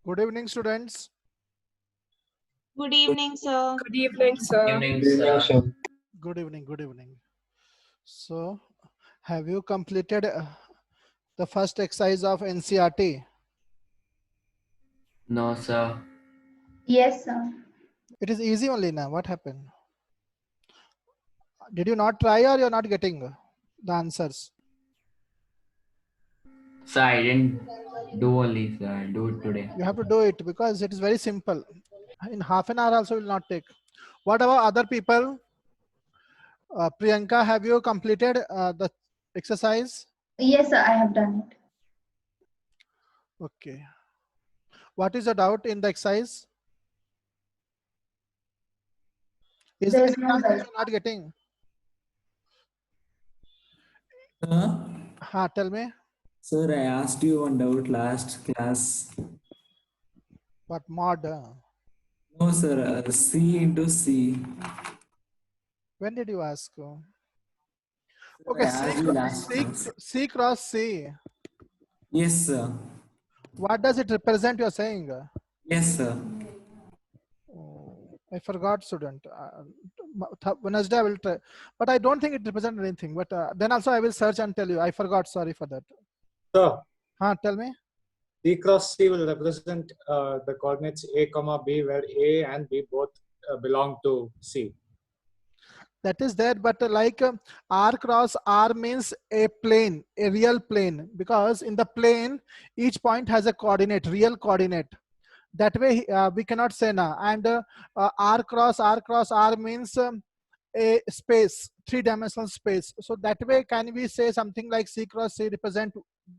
Good evening, students. Good evening, sir. Good evening, sir. Evening, Good evening, sir. sir. Good evening. Good evening. So, have you completed the first exercise of NCRT? No, sir. Yes, sir. It is easy only now. What happened? Did you not try or you're not getting the answers? Sir, I didn't do only, sir. I do it today. You have to do it because it is very simple. In half an hour also will not take. What about other people? Priyanka, have you completed the exercise? Yes, sir, I have done it. Okay. What is the doubt in the exercise? Is there There any is no answer doubt. you're not getting? Sir, Tell me. sir, I asked you one doubt last class. What mod? No, sir, C into C. When did you ask? Sir, Okay, I asked you last C, class. C cross C. Yes, sir. What does it represent? You're saying? Yes, sir. Oh, I forgot, student. Wednesday I will try, but I don't think it represents anything. But then also I will search and tell you. I forgot. Sorry for that. Sir, Tell me. C cross C will represent the coordinates A comma B, where A and B both belong to C. That is there, but R cross R means a plane, a real plane, because in the plane each point has a coordinate, real coordinate. That way we cannot say na. And R cross R means a space, three-dimensional space. So that way, can we say something like C cross C represent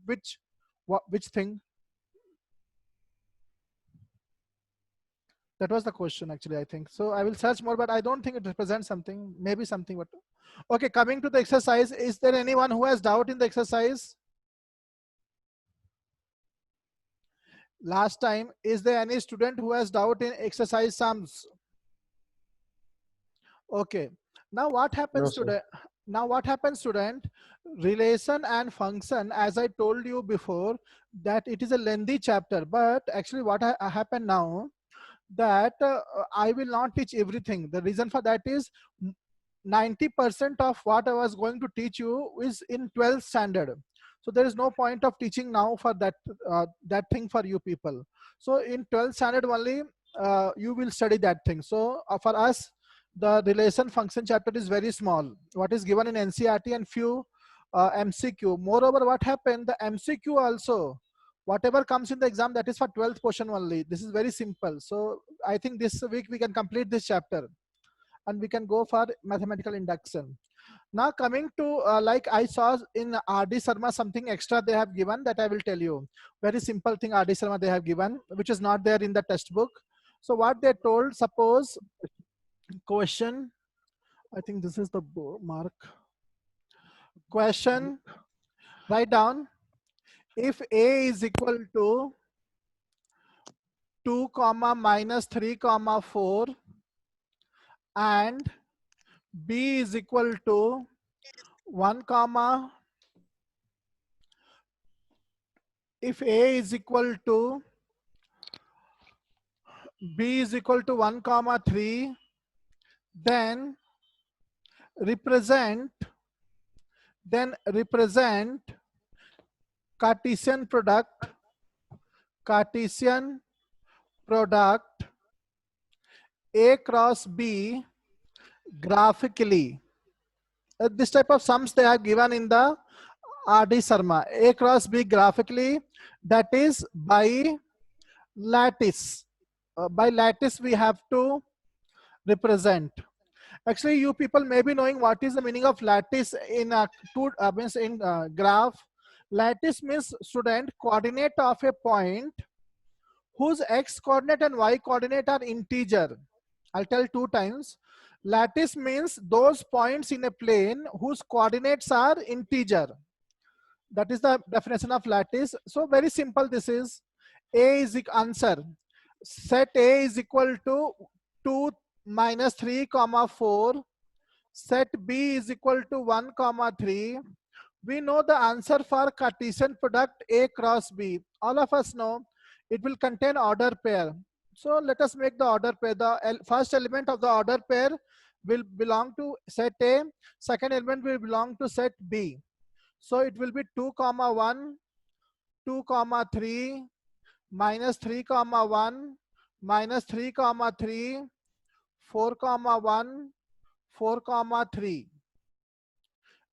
which thing? That was the question actually, I think. So I will search more, but I don't think it represents something, maybe something. But okay, coming to the exercise, is there anyone who has doubt in the exercise? Last time, is there any student who has doubt in exercise sums? Okay. Now what happens today? Now what happens, student? Relation and function, as I told you before, that it is a lengthy chapter. But actually what happened now, that I will not teach everything. The reason for that is 90% of what I was going to teach you is in 12th standard. So there is no point of teaching now for that that thing for you people. So in 12th standard only you will study that thing. So for us, the relation function chapter is very small. What is given in NCRT and few MCQ. Moreover, what happened, the MCQ also, whatever comes in the exam, that is for 12th portion only. This is very simple. So I think this week we can complete this chapter and we can go for mathematical induction. Now coming to like I saw in RD Sharma something extra they have given, that I will tell you. Very simple thing RD Sharma they have given, which is not there in the textbook. So what they told, suppose question, I think this is the mark. Question, write down, if A is equal to 2 comma minus 3 comma 4 and B is equal to 1 comma, if A is equal to, B is equal to 1 comma 3, then represent Cartesian product A cross B graphically. This type of sums they are given in the RD Sharma. A cross B graphically, that is by lattice. By lattice we have to represent. Actually, you people may be knowing what is the meaning of lattice in graph. Lattice means, student, coordinate of a point whose x coordinate and y coordinate are integer. I'll tell 2 times. Lattice means those points in a plane whose coordinates are integer. That is the definition of lattice. So very simple this is. A is the answer. Set A is equal to 2 minus 3 comma 4. Set B is equal to 1 comma 3. We know the answer for Cartesian product A cross B. All of us know it will contain order pair. So let us make the order pair. The first element of the order pair will belong to set A, second element will belong to set B. So it will be 2 comma 1, 2 comma 3, minus 3 comma 1, minus 3 comma 3, 4 comma 1, 4 comma 3.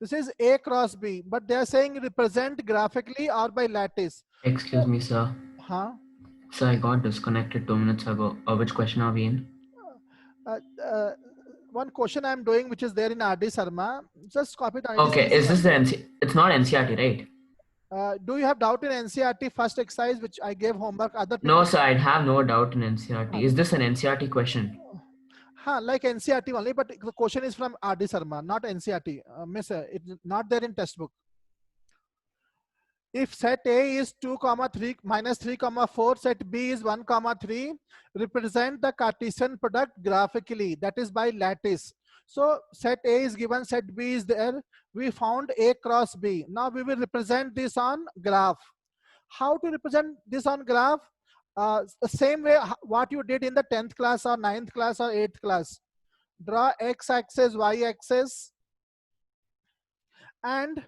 This is A cross B, but they are saying represent graphically or by lattice. Excuse me, sir. Huh? Sir, I got disconnected 2 minutes ago. Which question are we in? One question I'm doing, which is there in RD Sarma. Just copy it. Okay, is this the NC? It's not NCRT, right? Do you have doubt in NCRT first exercise, which I gave homework? Other people? No, sir, I'd have no doubt in NCRT. Is this an NCRT question? Like NCRT only, but the question is from RD Sarma, not NCRT. Miss, it's not there in textbook. If set A is 2 comma 3 minus 3 comma 4, set B is 1 comma 3, represent the Cartesian product graphically, that is by lattice. So set A is given, set B is there. We found A cross B. Now we will represent this on graph. How to represent this on graph? The same way what you did in the 10th class or 9th class or 8th class. Draw x-axis, y-axis, and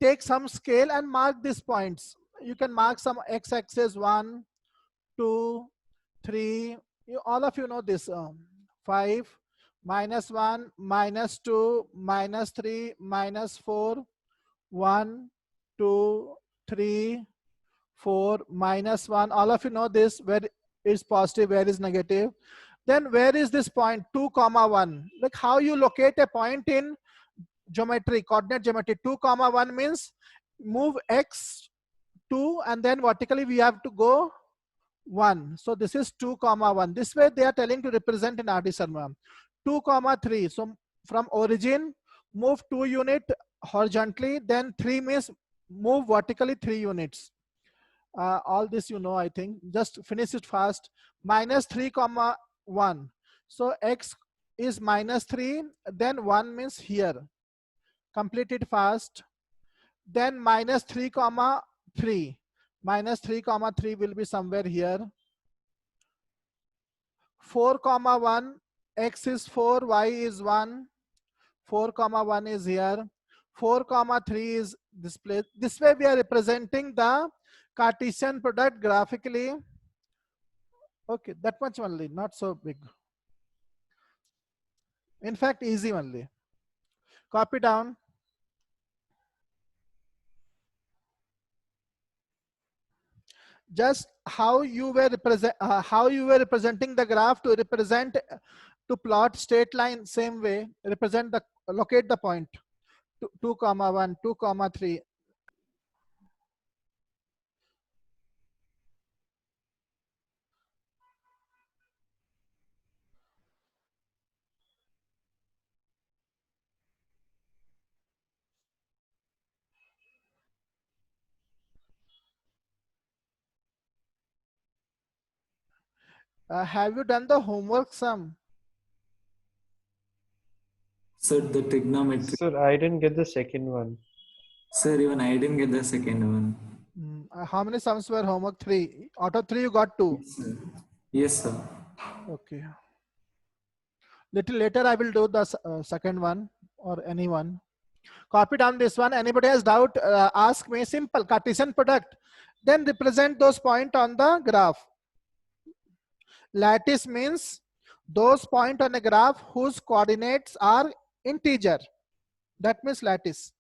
take some scale and mark these points. You can mark some x-axis 1, 2, 3. All of you know this. 5, minus 1, minus 2, minus 3, minus 4, 1, 2, 3, 4, minus 1. All of you know this, where is positive, where is negative. Then where is this point 2 comma 1? Like how you locate a point in geometry, coordinate geometry. 2 comma 1 means move x 2 and then vertically we have to go 1. So this is 2 comma 1. This way they are telling to represent in RD Sarma. 2 comma 3. So from origin move 2 unit horizontally, then 3 means move vertically 3 units. All this you know, I think. Just finish it fast. Minus 3 comma 1. So x is minus 3, then 1 means here. Complete it fast. Then minus 3 comma 3. Minus 3 comma 3 will be somewhere here. 4 comma 1. X is 4, y is 1. 4 comma 1 is here. 4 comma 3 is this place. This way we are representing the Cartesian product graphically. Okay, that much only, not so big. In fact, easy only. Copy down. Just how you were representing the graph to represent, to plot straight line, same way represent the, locate the point 2 comma 1, 2 comma 3. Have you done the homework some? Sir, the trigonometry. Sir, I didn't get the second one. Sir, even I didn't get the second one. How many sums were homework? 3. Out of 3 you got 2. Yes, sir. Yes, sir. Okay. Little later I will do the second one, or anyone. Copy down this one. Anybody has doubt, ask me. Simple Cartesian product. Then represent those points on the graph. Lattice means those points on a graph whose coordinates are integer. That means lattice.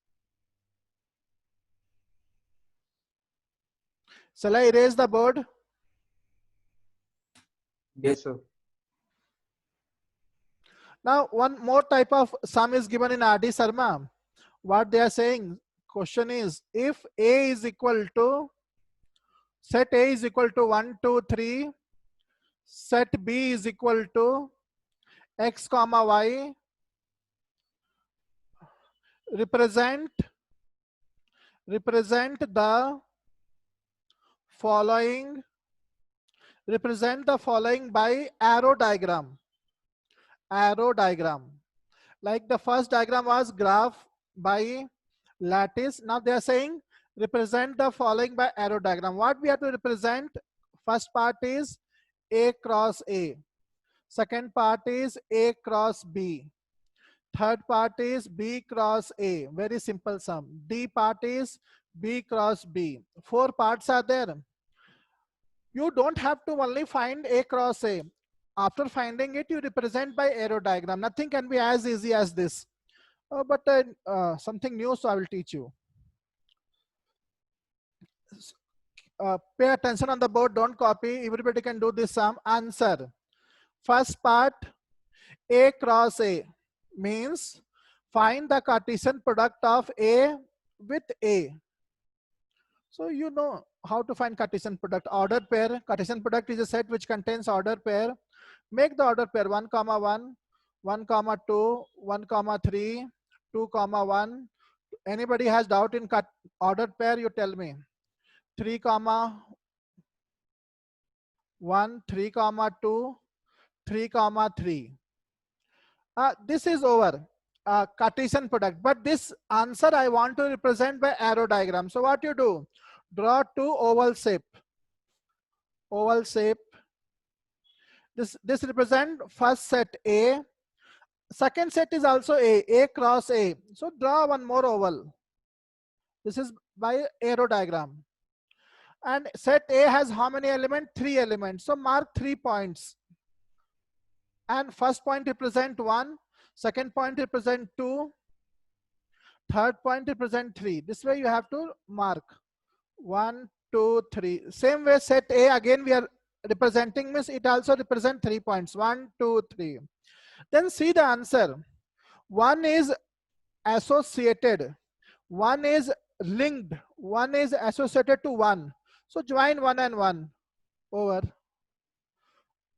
Shall I erase the board? Yes, sir. Now one more type of sum is given in RD Sarma. What they are saying, question is, if A is equal to, set A is equal to 1, 2, 3, set B is equal to x comma y, represent the following, by arrow diagram. Like the first diagram was graph by lattice. Now they are saying represent the following by arrow diagram. What we have to represent? First part is A cross A. Second part is A cross B. Third part is B cross A. Very simple sum. D part is B cross B. 4 parts are there. You don't have to only find A cross A. After finding it, you represent by arrow diagram. Nothing can be as easy as this. But something new, so I will teach you. Pay attention on the board, don't copy. Everybody can do this sum. Answer. First part, A cross A means find the Cartesian product of A with A. So you know how to find Cartesian product. Order pair. Cartesian product is a set which contains order pair. Make the order pair 1, 1, 1, 2, 1, 3, 2, 1. Anybody has doubt in order pair, you tell me. 3, 1, 3, 2, 3, 3. This is over. Cartesian product. But this answer I want to represent by arrow diagram. So what you do? Draw 2 oval shape. Oval shape. This represent first set A. Second set is also A cross A. So draw one more oval. This is by arrow diagram. And set A has how many elements? 3 elements. So mark 3 points. And first point represent 1. Second point represent 2. Third point represent 3. This way you have to mark 1, 2, 3. Same way set A again we are representing, means it also represent 3 points. 1, 2, 3. Then see the answer. One is associated. One is linked. One is associated to 1. So join 1 and 1 over.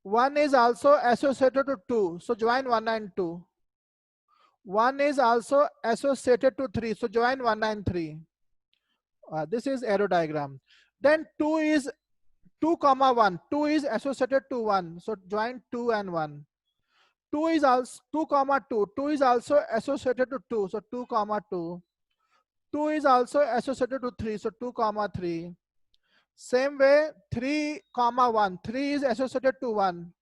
One is also associated to 2. So join 1 and 2. One is also associated to 3. So join 1 and 3. This is arrow diagram. Then 2 is 2, 1. 2 is associated to 1. So join 2 and 1. 2 is also 2, 2. 2 is also associated to 2. So 2, 2. 2 is also associated to 3. So 2, 3. Same way 3, 1. 3 is associated to 1.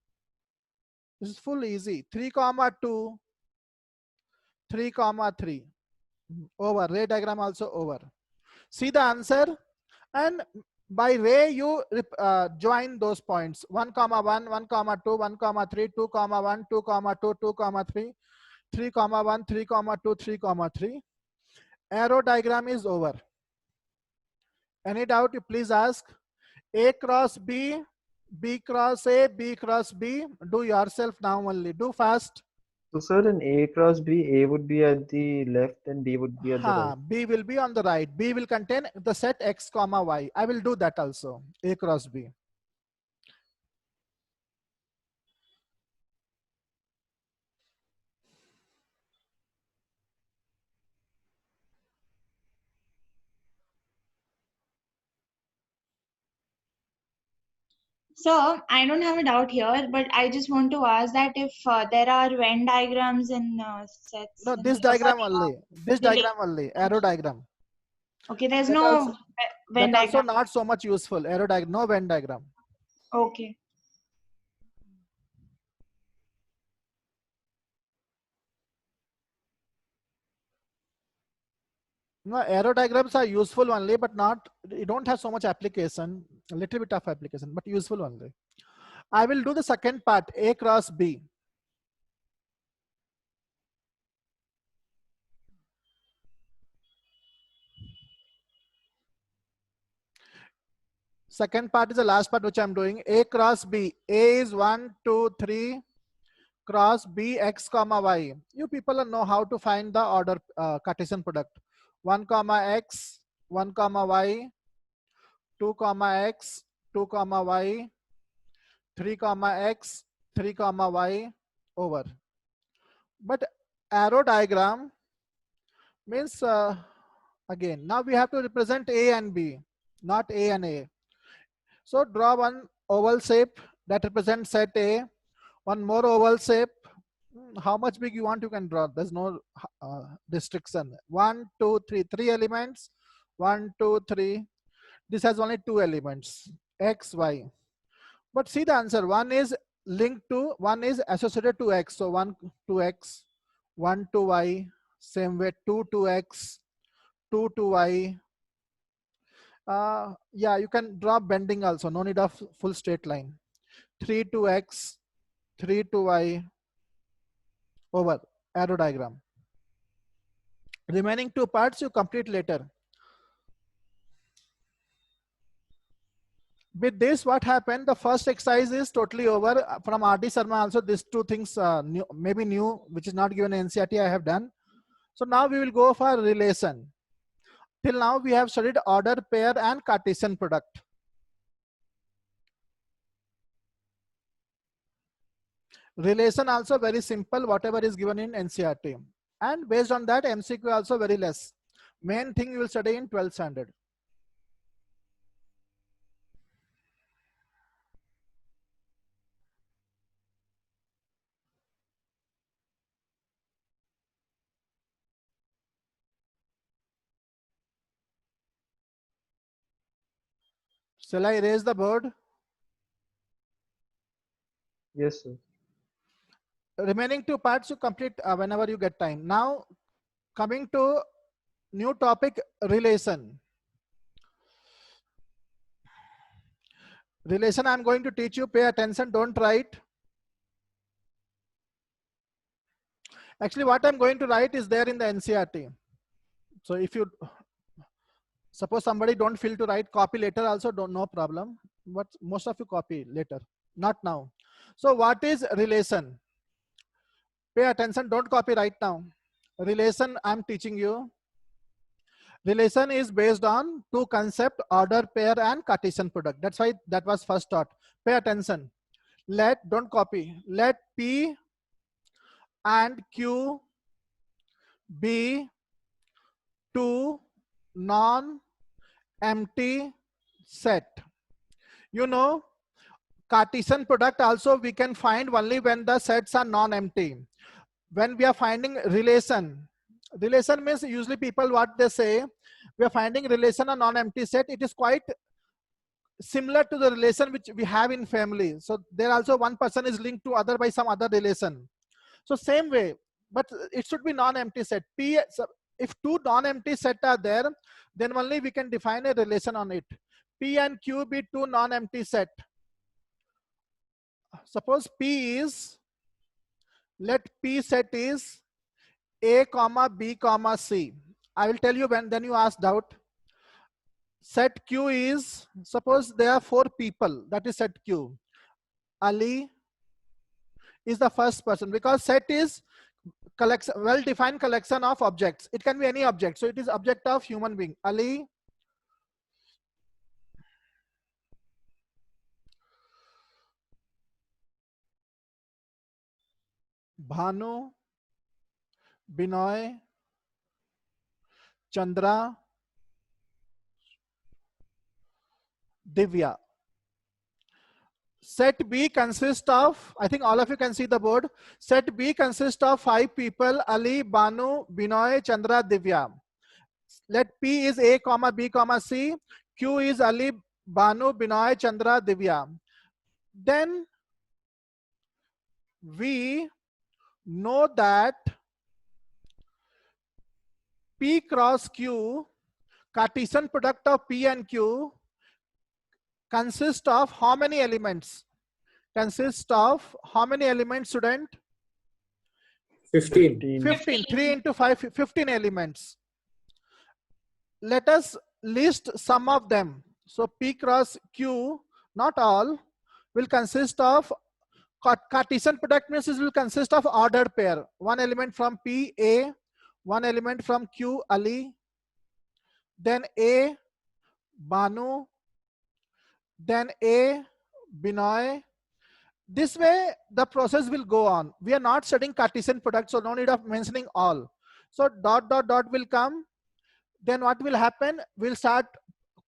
This is full easy. 3, 2. 3, 3. Over. Ray diagram also over. See the answer. And by ray you join those points. 1, 1, 1, 2, 1, 3, 2, 1, 2, 2, 2, 3, 3, 1, 3, 2, 3, 3. Arrow diagram is over. Any doubt, you please ask. A cross B, B cross A, B cross B. Do yourself now only. Do fast. So sir, in A cross B, A would be at the left and B would be at the right. B will be on the right. B will contain the set X, Y. I will do that also. A cross B. So I don't have a doubt here, but I just want to ask that if there are Venn diagrams in sets. No, in this the- diagram only. This diagram only. Arrow diagram. Okay, there's That no also- Venn That also diagram. not so much useful. Arrow diagram. No Venn diagram. Okay. No, arrow diagrams are useful only, but not, you don't have so much application, a little bit of application, but useful only. I will do the second part, A cross B. Second part is the last part which I'm doing. A cross B. A is 1, 2, 3, cross B, X, Y. You people know how to find the order Cartesian product. 1, X, 1, Y, 2, X, 2, Y, 3, X, 3, Y, over. But arrow diagram means, again, now we have to represent A and B, not A and A. So draw one oval shape that represents set A, one more oval shape. How much big you want, you can draw. There's no restriction. 1, 2, 3, 3 elements. 1, 2, 3. This has only 2 elements, X, Y. But see the answer. One is linked to, one is associated to X. So 1 to X, 1 to Y, same way 2 to X, 2 to Y. Yeah, you can draw bending also. No need of full straight line. 3 to X, 3 to Y, over arrow diagram. Remaining 2 parts you complete later. With this, what happened? The first exercise is totally over. From R.D. Sharma also, these 2 things maybe new, which is not given in NCERT, I have done. So now we will go for relation. Till now we have studied order, pair and Cartesian product. Relation also very simple, whatever is given in NCERT. And based on that, MCQ also very less. Main thing you will study in 12th standard. Shall I erase the board? Yes, sir. Remaining 2 parts you complete whenever you get time. Now coming to new topic, relation. Relation I am going to teach you, pay attention, don't write. Actually what I am going to write is there in the NCERT. So if you, suppose somebody don't feel to write, copy later also, don't, no problem. But most of you copy later, not now. So what is relation? Pay attention, don't copy right now. Relation I am teaching you. Relation is based on 2 concepts, order, pair and Cartesian product. That's why that was first taught. Pay attention. Let, don't copy. Let P and Q be 2 non-empty set. You know, Cartesian product also we can find only when the sets are non-empty. When we are finding relation, relation means usually people what they say, we are finding relation a non-empty set. It is quite similar to the relation which we have in family. So there also one person is linked to other by some other relation. So same way, but it should be non-empty set. P, if 2 non-empty set are there, then only we can define a relation on it. P and Q be 2 non-empty set. Suppose P is, let P set is A comma B comma C. I will tell you when, then you ask doubt. Set Q is, suppose there are 4 people, that is set Q. Ali is the first person, because set is collection, well-defined collection of objects. It can be any object. So it is object of human being. Ali, Bhanu, Binoy, Chandra, Divya. Set B consists of, I think all of you can see the board. Set B consists of 5 people, Ali, Banu, Binoy, Chandra, Divya. Let P is A comma B comma C. Q is Ali, Banu, Binoy, Chandra, Divya. Then we know that P cross Q, Cartesian product of P and Q, consists of how many elements? Consists of how many elements, student? 15. 15. 3 into 5, 15 elements. Let us list some of them. So P cross Q, not all, will consist of, Cartesian product means it will consist of ordered pair. 1 element from P, A, 1 element from Q, Ali, then A, Banu, then A, Binoy. This way the process will go on. We are not studying Cartesian product, so no need of mentioning all. So dot dot dot will come. Then what will happen? We'll start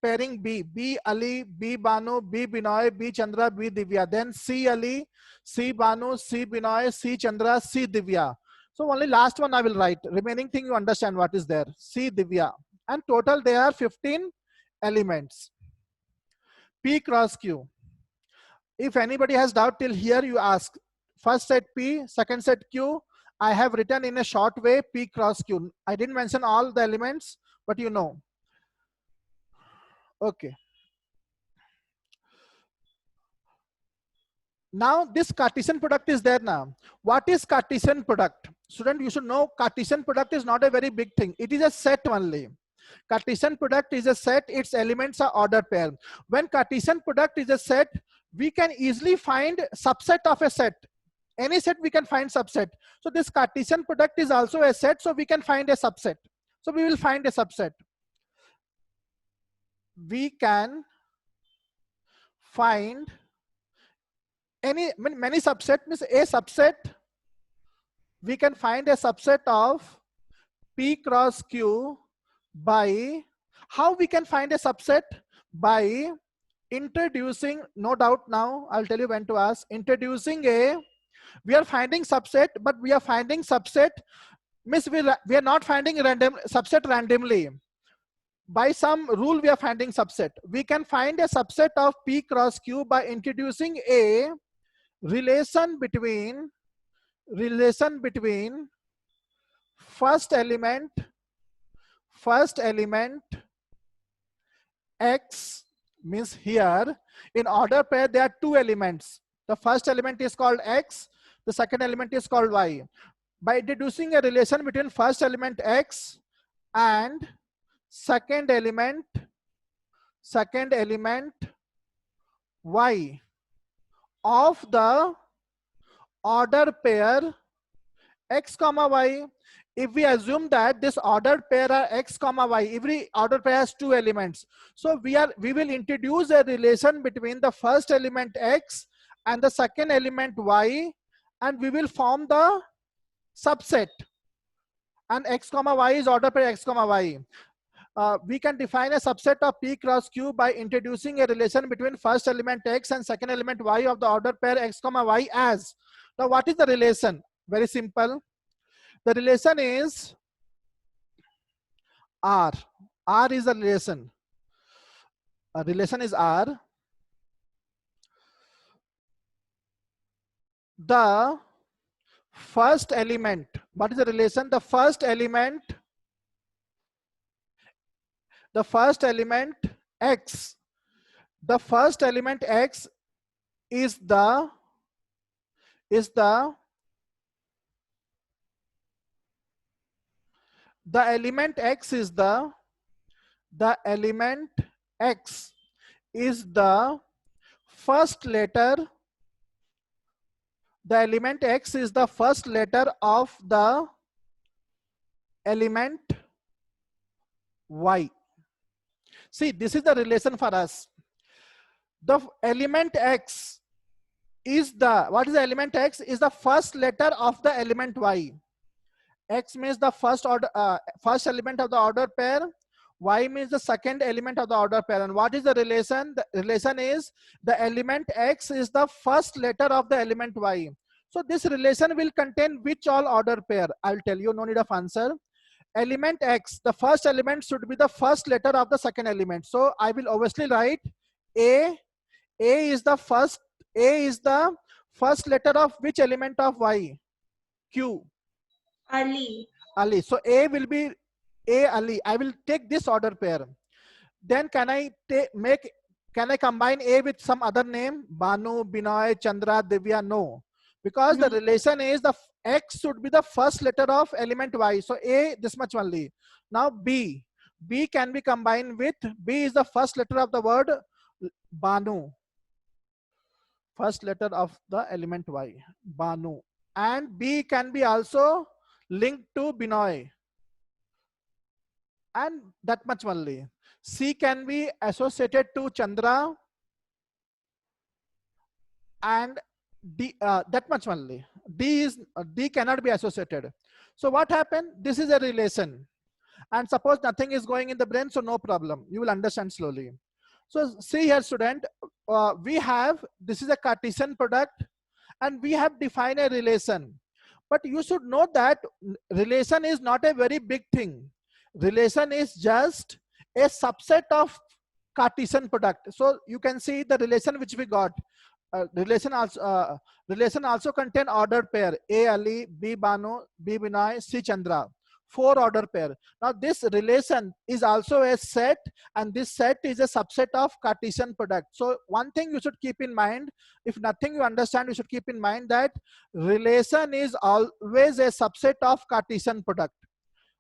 pairing B. B Ali, B Banu, B Binoy, B Chandra, B Divya. Then C Ali, C Banu, C Binoy, C Chandra, C Divya. So only last one I will write. Remaining thing you understand what is there. C Divya. And total there are 15 elements. P cross Q. If anybody has doubt till here, you ask. First set P, second set Q. I have written in a short way P cross Q. I didn't mention all the elements, but you know. Okay. Now this Cartesian product is there now. What is Cartesian product? Student, you should know Cartesian product is not a very big thing. It is a set only. Cartesian product is a set, its elements are order pair. When Cartesian product is a set, we can easily find subset of a set. Any set we can find subset. So this Cartesian product is also a set, so we can find a subset. So we will find a subset. We can find many subset, means a subset. We can find a subset of P cross Q by, how we can find a subset? By introducing, no doubt now, I'll tell you when to ask, introducing a, we are finding subset, but we are finding subset, means we are not finding random subset randomly. By some rule we are finding subset. We can find a subset of P cross Q by introducing a relation between first element X, means here in order pair there are two elements. The first element is called X, the second element is called Y. By introducing a relation between first element X and second element Y of the order pair X comma Y. If we assume that this ordered pair are X comma Y, every order pair has two elements. So we will introduce a relation between the first element X and the second element Y, and we will form the subset. And X comma Y is order pair X comma Y. We can define a subset of P cross Q by introducing a relation between first element X and second element Y of the order pair X comma Y as. Now what is the relation? Very simple. The relation is R. R is the relation. A relation is R. The first element, what is the relation? The first element X. The first element X is the element X is the element X is the first letter. The element X is the first letter of the element Y. See, this is the relation for us. The element X is the, what is the element X? Is the first letter of the element Y. X means the first element of the order pair. Y means the second element of the order pair. And what is the relation? The relation is the element X is the first letter of the element Y. So this relation will contain which all order pair? I'll tell you, no need of answer. Element X, the first element should be the first letter of the second element. So I will obviously write A. A is the first letter of which element of Y? Q. Ali. Ali. So A will be A Ali. I will take this order pair. Then can I combine A with some other name? Banu, Binoy, Chandra, Divya? No. Because the relation is the X should be the first letter of element Y. So A, this much only. Now B. B can be combined with, B is the first letter of the word Banu. First letter of the element Y. Banu. And B can be also linked to Binoy. And that much only. C can be associated to Chandra. And D, that much only. D cannot be associated. So what happened? This is a relation. And suppose nothing is going in the brain, so no problem. You will understand slowly. So see here, student, this is a Cartesian product, and we have defined a relation. But you should know that relation is not a very big thing. Relation is just a subset of Cartesian product. So you can see the relation which we got. relation also contain ordered pair A Ali, B Banu, B Binay, C Chandra. 4 order pair. Now this relation is also a set, and this set is a subset of Cartesian product. So one thing you should keep in mind, if nothing you understand, you should keep in mind that relation is always a subset of Cartesian product.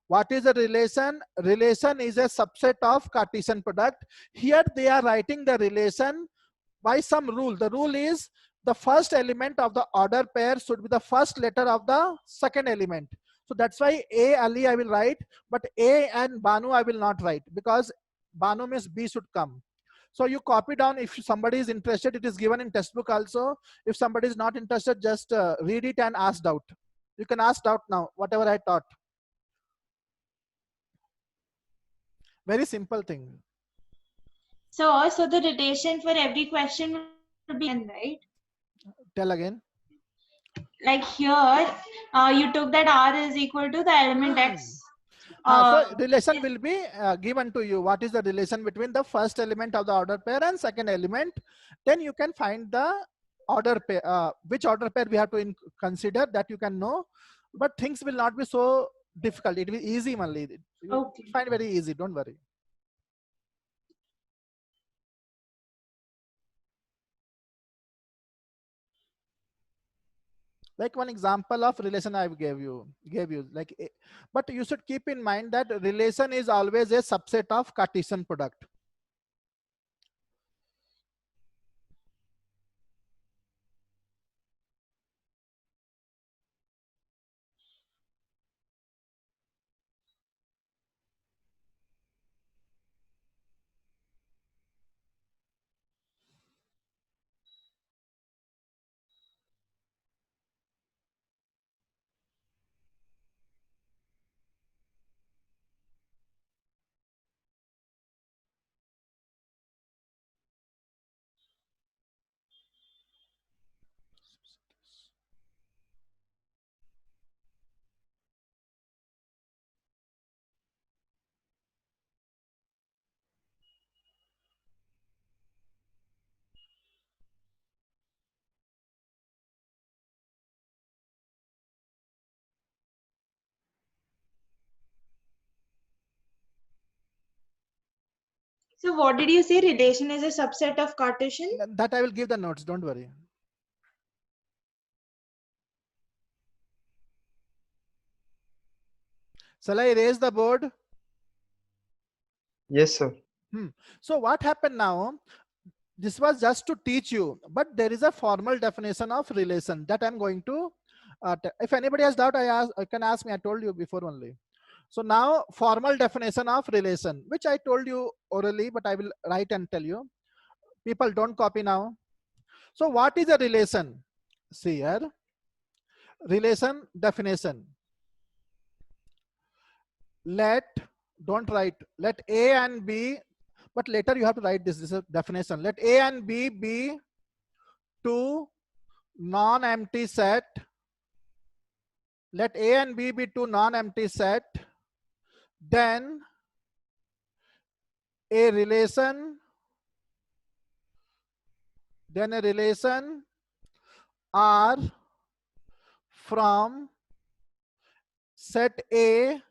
What is a relation? Relation is a subset of Cartesian product. Here they are writing the relation by some rule. The rule is the first element of the order pair should be the first letter of the second element. So that's why A Ali I will write, but A and Banu I will not write, because Banu means B should come. So you copy down. If somebody is interested, it is given in textbook also. If somebody is not interested, just read it and ask doubt. You can ask doubt now, whatever I taught. Very simple thing. So the rotation for every question would be n, right? Tell again. Like here, you took that R is equal to the element X. So relation will be given to you. What is the relation between the first element of the order pair and second element? Then you can find the order pair, which order pair we have to consider, that you can know. But things will not be so difficult. It will be easy only. You Okay. find very easy. Don't worry. Like one example of relation I gave you like, but you should keep in mind that relation is always a subset of Cartesian product. So what did you say? Relation is a subset of Cartesian? That I will give the notes. Don't worry. Shall I erase the board? Yes, sir. So what happened now? This was just to teach you, but there is a formal definition of relation that I'm going to. If anybody has doubt, I can ask me. I told you before only. So now formal definition of relation, which I told you orally, but I will write and tell you. People don't copy now. So what is a relation? See here. Relation definition. Don't write. Let A and B, but later you have to write this. This is a definition. Let A and B be two non-empty set. Let A and B be two non-empty set. Then a relation R from set A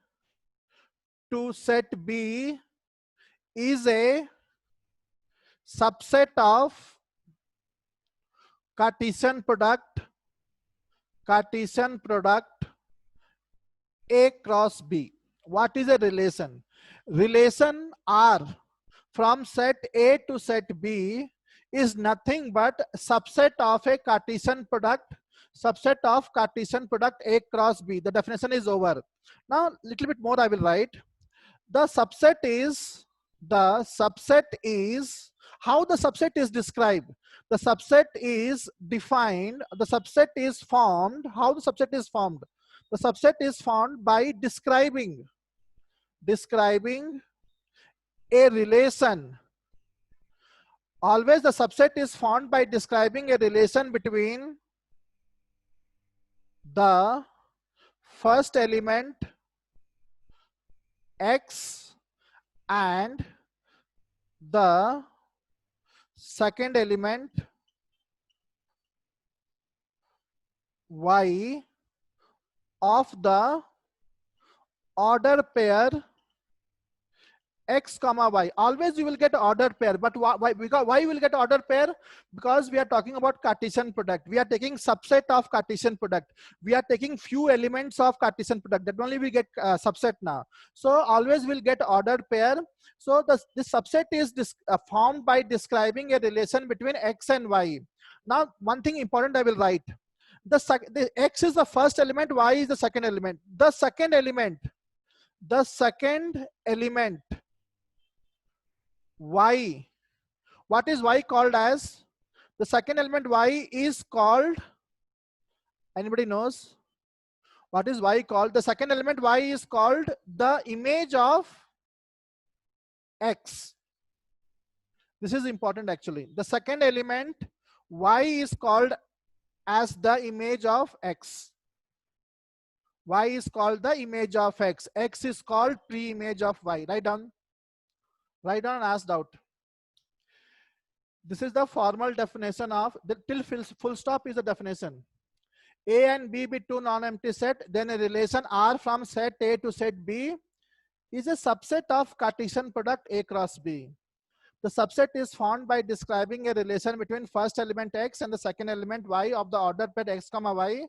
to set B is a subset of Cartesian product A cross B. What is a relation? Relation R from set A to set B is nothing but subset of a Cartesian product A cross B. The definition is over. Now little bit more I will write. The subset is how the subset is described. The subset is defined. The subset is formed. How the subset is formed? The subset is formed by describing a relation. Always the subset is formed by describing a relation between the first element X and the second element y of the order pair x comma y. Always you will get order pair, but why? Because why you will get order pair? Because we are talking about Cartesian product. We are taking subset of Cartesian product. We are taking few elements of Cartesian product. That only we get subset now. So always will get order pair. So this subset is formed by describing a relation between x and y. Now one thing important I will write. The x is the first element, y is the second element. The second element y, what is y called as? The second element y is called, anybody knows what is y called? The second element y is called the image of x. This is important actually. The second element y is called as the image of x. Y is called the image of x. X is called pre-image of y. Write down and ask doubt. This is the formal definition of the till full stop is the definition. A and B be two non-empty set, then a relation R from set A to set B is a subset of Cartesian product A cross B. The subset is formed by describing a relation between first element x and the second element y of the order pair x comma y.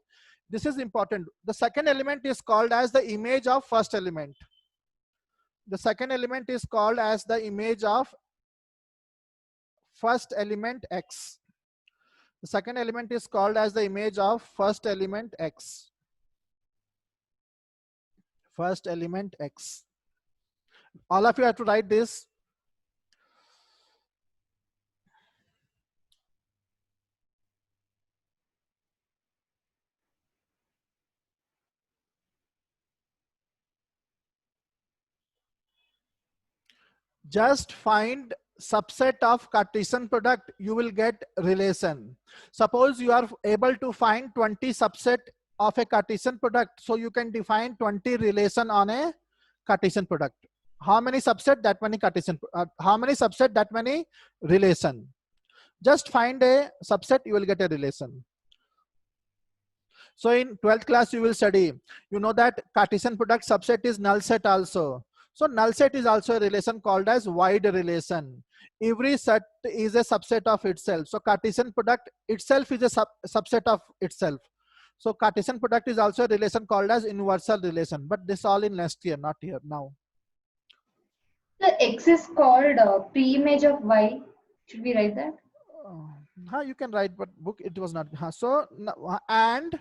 This is important. The second element is called as the image of first element. The second element is called as the image of first element x. The second element is called as the image of first element x. First element x. All of you have to write this. Just find subset of Cartesian product, you will get relation. Suppose you are able to find 20 subset of a Cartesian product, so you can define 20 relation on a Cartesian product. How many subset? That many Cartesian. How many subset? That many relation. Just find a subset, you will get a relation. So in 12th class you will study, you know that Cartesian product subset is null set also. So null set is also a relation called as wide relation. Every set is a subset of itself. So Cartesian product itself is a subset of itself. So Cartesian product is also a relation called as universal relation. But this all in next year, not here now. The x is called pre-image of y. Should we write that? You can write, but book it was not. So and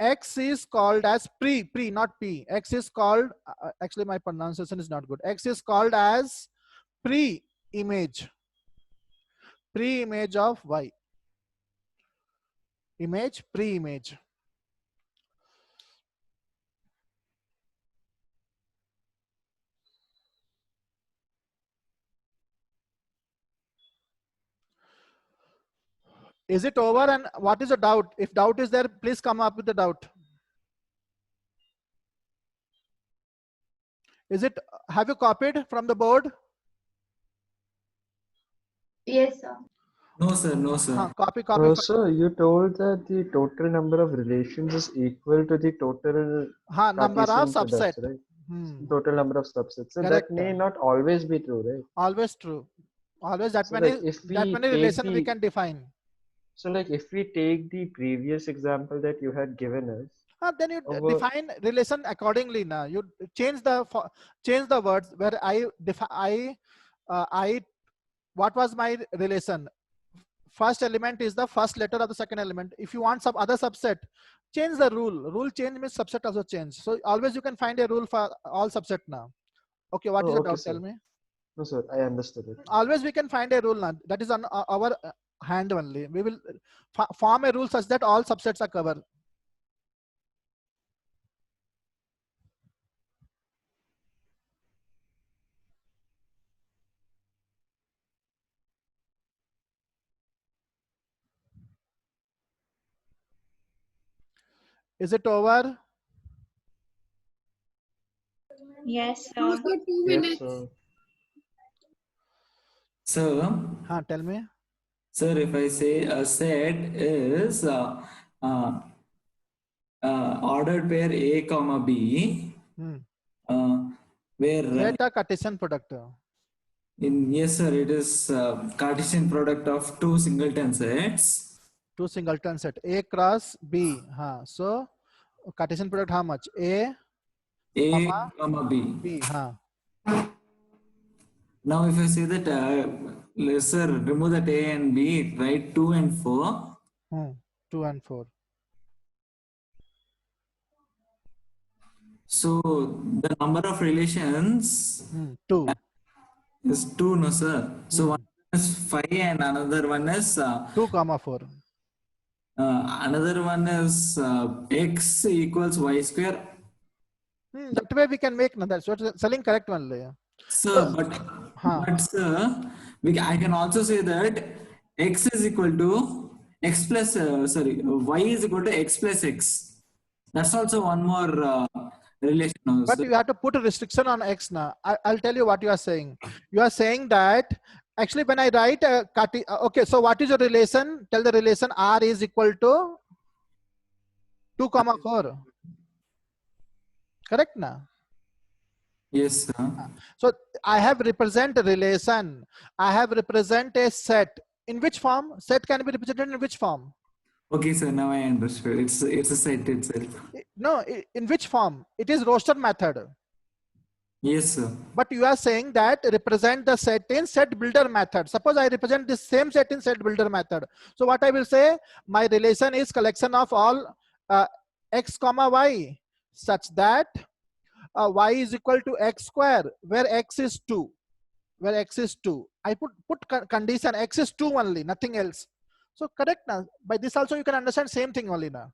x is called as not p. X is called, actually my pronunciation is not good. X is called as pre-image of y. Image, pre-image. Is it over, and what is the doubt? If doubt is there, please come up with the doubt. Is it, have you copied from the board? Yes, sir. No, sir. No, sir. Copy. So you told that the total number of relations is equal to the total number of Cartesian subset. products, right? Total number of subsets. So Correct. that may not always be true, right? Always true. Always that So many, like that many relation we can define. So like if we take the previous example that you had given us, Then you define relation accordingly. Now you change the words where what was my relation? First element is the first letter of the second element. If you want some other subset, change the rule. Rule change means subset also change. So always you can find a rule for all subset now. Okay, what is the doubt? Tell me. No, sir, I understood it. Always we can find a rule now. That is on our hand only. We will form a rule such that all subsets are covered. Is it over? Yes, sir. Yes, sir. Sir, Tell me. sir, if I say a set is ordered pair A comma B, Hmm. where Set a Cartesian product. yes sir, it is Cartesian product of two singleton sets. Two singleton set A cross B. So Cartesian product how much? A A comma comma B. B. Now if I say that let's sir, remove that A and B, write 2 and 4. 2 and 4. So the number of relations 2. is 2, no sir. So one is 5 and another one is 2 comma 4. another one is x equals y square. That way we can make that's what selling correct only. Sir, but sir, I can also say that x is equal to x plus y is equal to x plus x. That's also one more relation. But you have to put a restriction on x now. I'll tell you what you are saying. You are saying that actually when I write okay, so what is your relation? Tell the relation R is equal to 2 comma 4. Correct now? Yes, sir. So I have represent a relation. I have represent a set. In which form? Set can be represented in which form? Okay, sir. Now I understood. It's a set itself. No, in which form? It is roster method. Yes, sir. But you are saying that represent the set in set builder method. Suppose I represent this same set in set builder method. So what I will say, my relation is collection of all x comma y such that y is equal to x square, where x is 2. Where x is 2. I put condition x is 2 only, nothing else. So correct now. By this also you can understand same thing only now.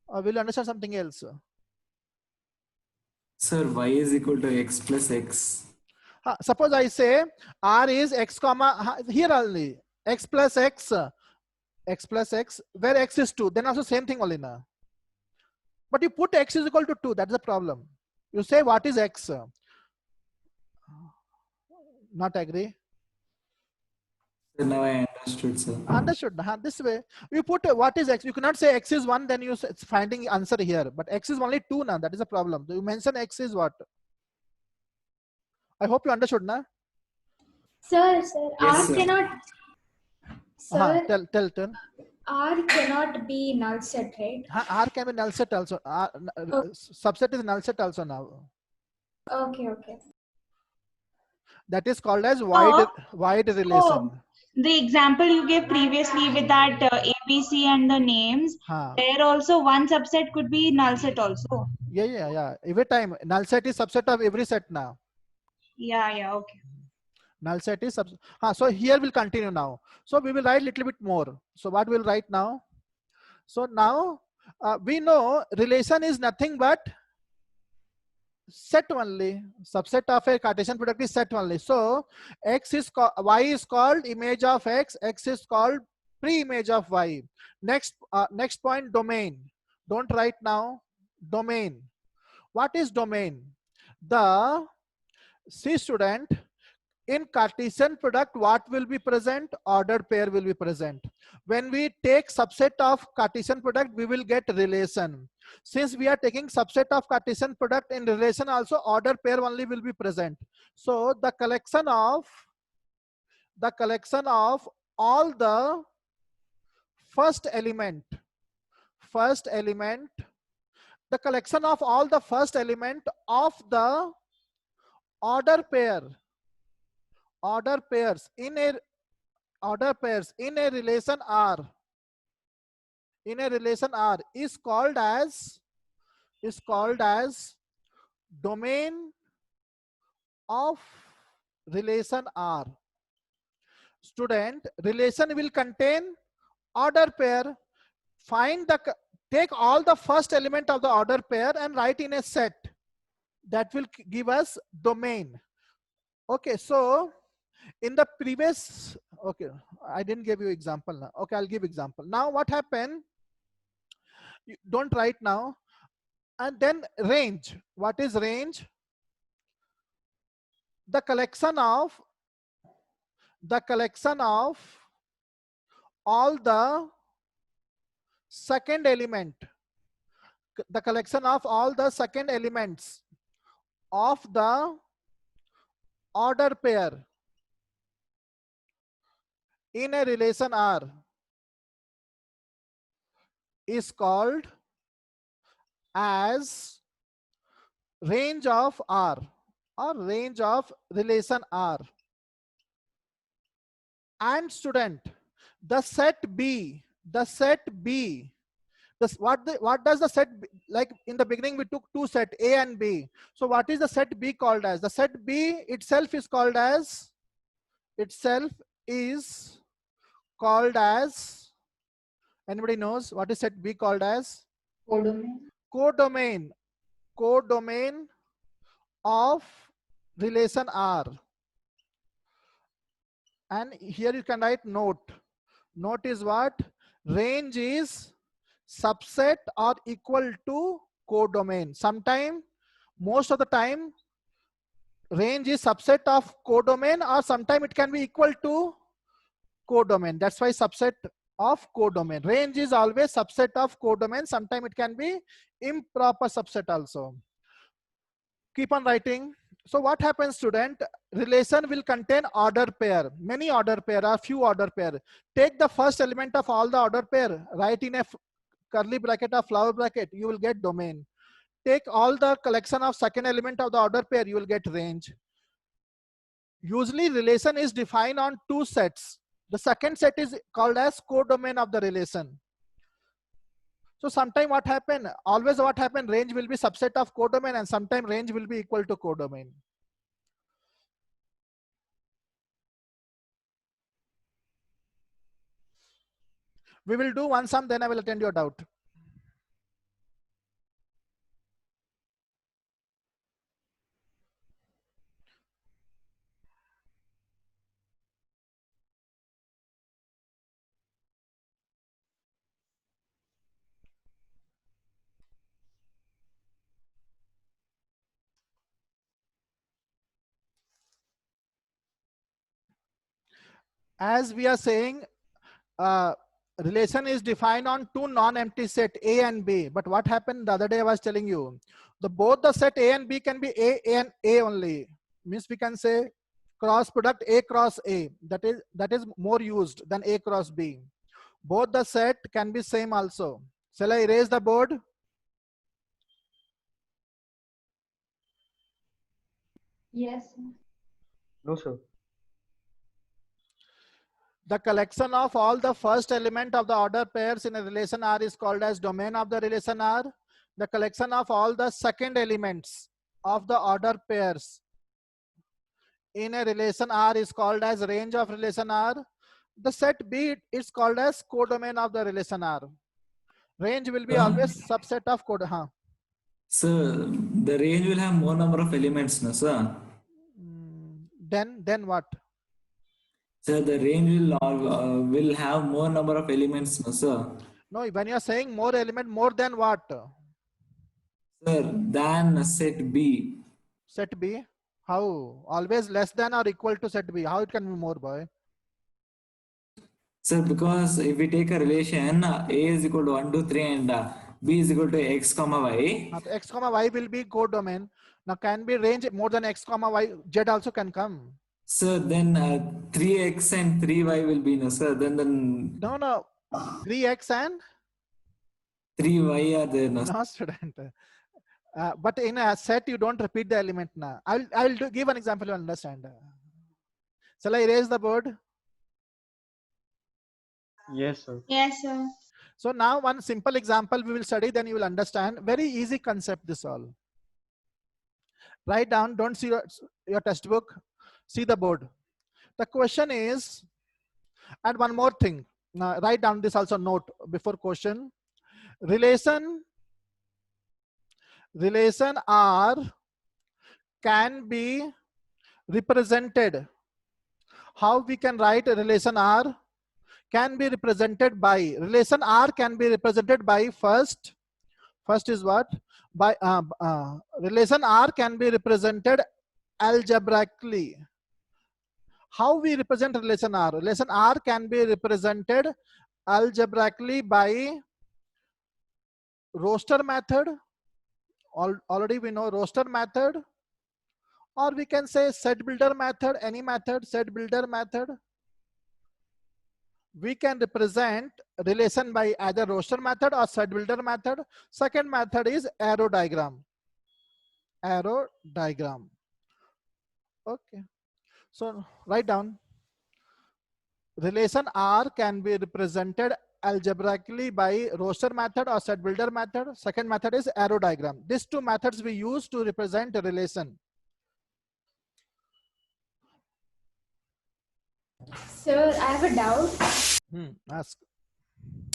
Or will you understand something else? Sir, y is equal to x plus x. Suppose I say R is x comma, here only, x plus x, where x is 2. Then also same thing only now. But you put x is equal to 2. That's the problem. You say what is x? Not agree? So now I understood, sir. Understood. This way, you put what is x. You cannot say x is 1, then it's finding answer here. But x is only 2 now. That is a problem. You mention x is what? I hope you understood now. Sir, Yes, R sir. cannot. Sir, Tell. R cannot be null set, right? R can be null set also. Subset is null set also now. Okay. That is called as wide relation. The example you gave previously with that ABC and the names, there also one subset could be null set also. Yeah. Every time null set is subset of every set now. Yeah, okay. Null set is subset. So here we'll continue now. So we will write a little bit more. So what we'll write now? So now we know relation is nothing but set only. Subset of a Cartesian product is set only. So y is called image of x is called pre-image of y. Next point, domain. Don't write now. Domain. What is domain? See student, in Cartesian product, what will be present? Ordered pair will be present. When we take subset of Cartesian product, we will get relation. Since we are taking subset of Cartesian product in relation also, ordered pair only will be present. So the collection of all the first element, the collection of all the first element of the order pairs in a relation R, is called as domain of relation R. Student, relation will contain order pair. Take all the first element of the order pair and write in a set. That will give us domain. Okay, so in the previous, okay, I didn't give you example now. Okay, I'll give example. Now what happened? You don't write now. And then range. What is range? The collection of all the second element the collection of all the second elements of the order pair in a relation R is called as range of R or range of relation R. And student, the set B, what does the set B, like in the beginning we took two set A and B. So what is the set B called as? The set B itself is called as, anybody knows what is set B called as? Codomain. Codomain of relation R. And here you can write note. Note is what? Range is subset or equal to codomain. Sometime, most of the time, range is subset of codomain, or sometime it can be equal to codomain. That's why subset of codomain. Range is always subset of codomain. Sometime it can be improper subset also. Keep on writing. So what happens, student? Relation will contain order pair, many order pair or few order pair. Take the first element of all the order pair, write in a curly bracket or flower bracket, you will get domain. Take all the collection of second element of the order pair, you will get range. Usually relation is defined on two sets. The second set is called as codomain of the relation. So sometime what happen? Always what happen? Range will be subset of codomain, and sometime range will be equal to codomain. We will do one sum, then I will attend your doubt. As we are saying, relation is defined on two non-empty set A and B. But what happened the other day I was telling you, both the set A and B can be A and A only. Means we can say cross product A cross A. That is more used than A cross B. Both the set can be same also. Shall I erase the board? Yes. No, sir. The collection of all the first element of the order pairs in a relation R is called as domain of the relation R. The collection of all the second elements of the order pairs in a relation R is called as range of relation R. The set B is called as codomain of the relation R. Range will be always subset of code. Sir, the range will have more number of elements, no, sir? Then what? Sir, the range will have more number of elements, no, sir? No, when you are saying more element, more than what? Sir, than set B. Set B? How? Always less than or equal to set B. How it can be more, boy? Sir, because if we take a relation, A is equal to 1, 2, 3 and B is equal to X, Y. X, Y will be codomain. Now can be range more than X, Y. Z also can come. Sir, then 3X and 3Y will be, no, sir? Then No. 3X and 3Y are there, no? No, student. But in a set, you don't repeat the element now. I'll give an example to understand. Shall I erase the board? Yes, sir. Yes, sir. So now one simple example we will study, then you will understand. Very easy concept this all. Write down, don't see your textbook, see the board. The question is, and one more thing, write down this also note before question. Relation R can be represented. How we can write a relation R? Can be represented by, relation R can be represented by first is what? By relation R can be represented algebraically. How we represent relation R? Relation R can be represented algebraically by roster method. Already we know roster method, or we can say set builder method, any method, set builder method. We can represent relation by either roster method or set builder method. Second method is arrow diagram. Arrow diagram. Okay. So write down. Relation R can be represented algebraically by roster method or set builder method. Second method is arrow diagram. These two methods we use to represent a relation. Sir, I have a doubt. Ask.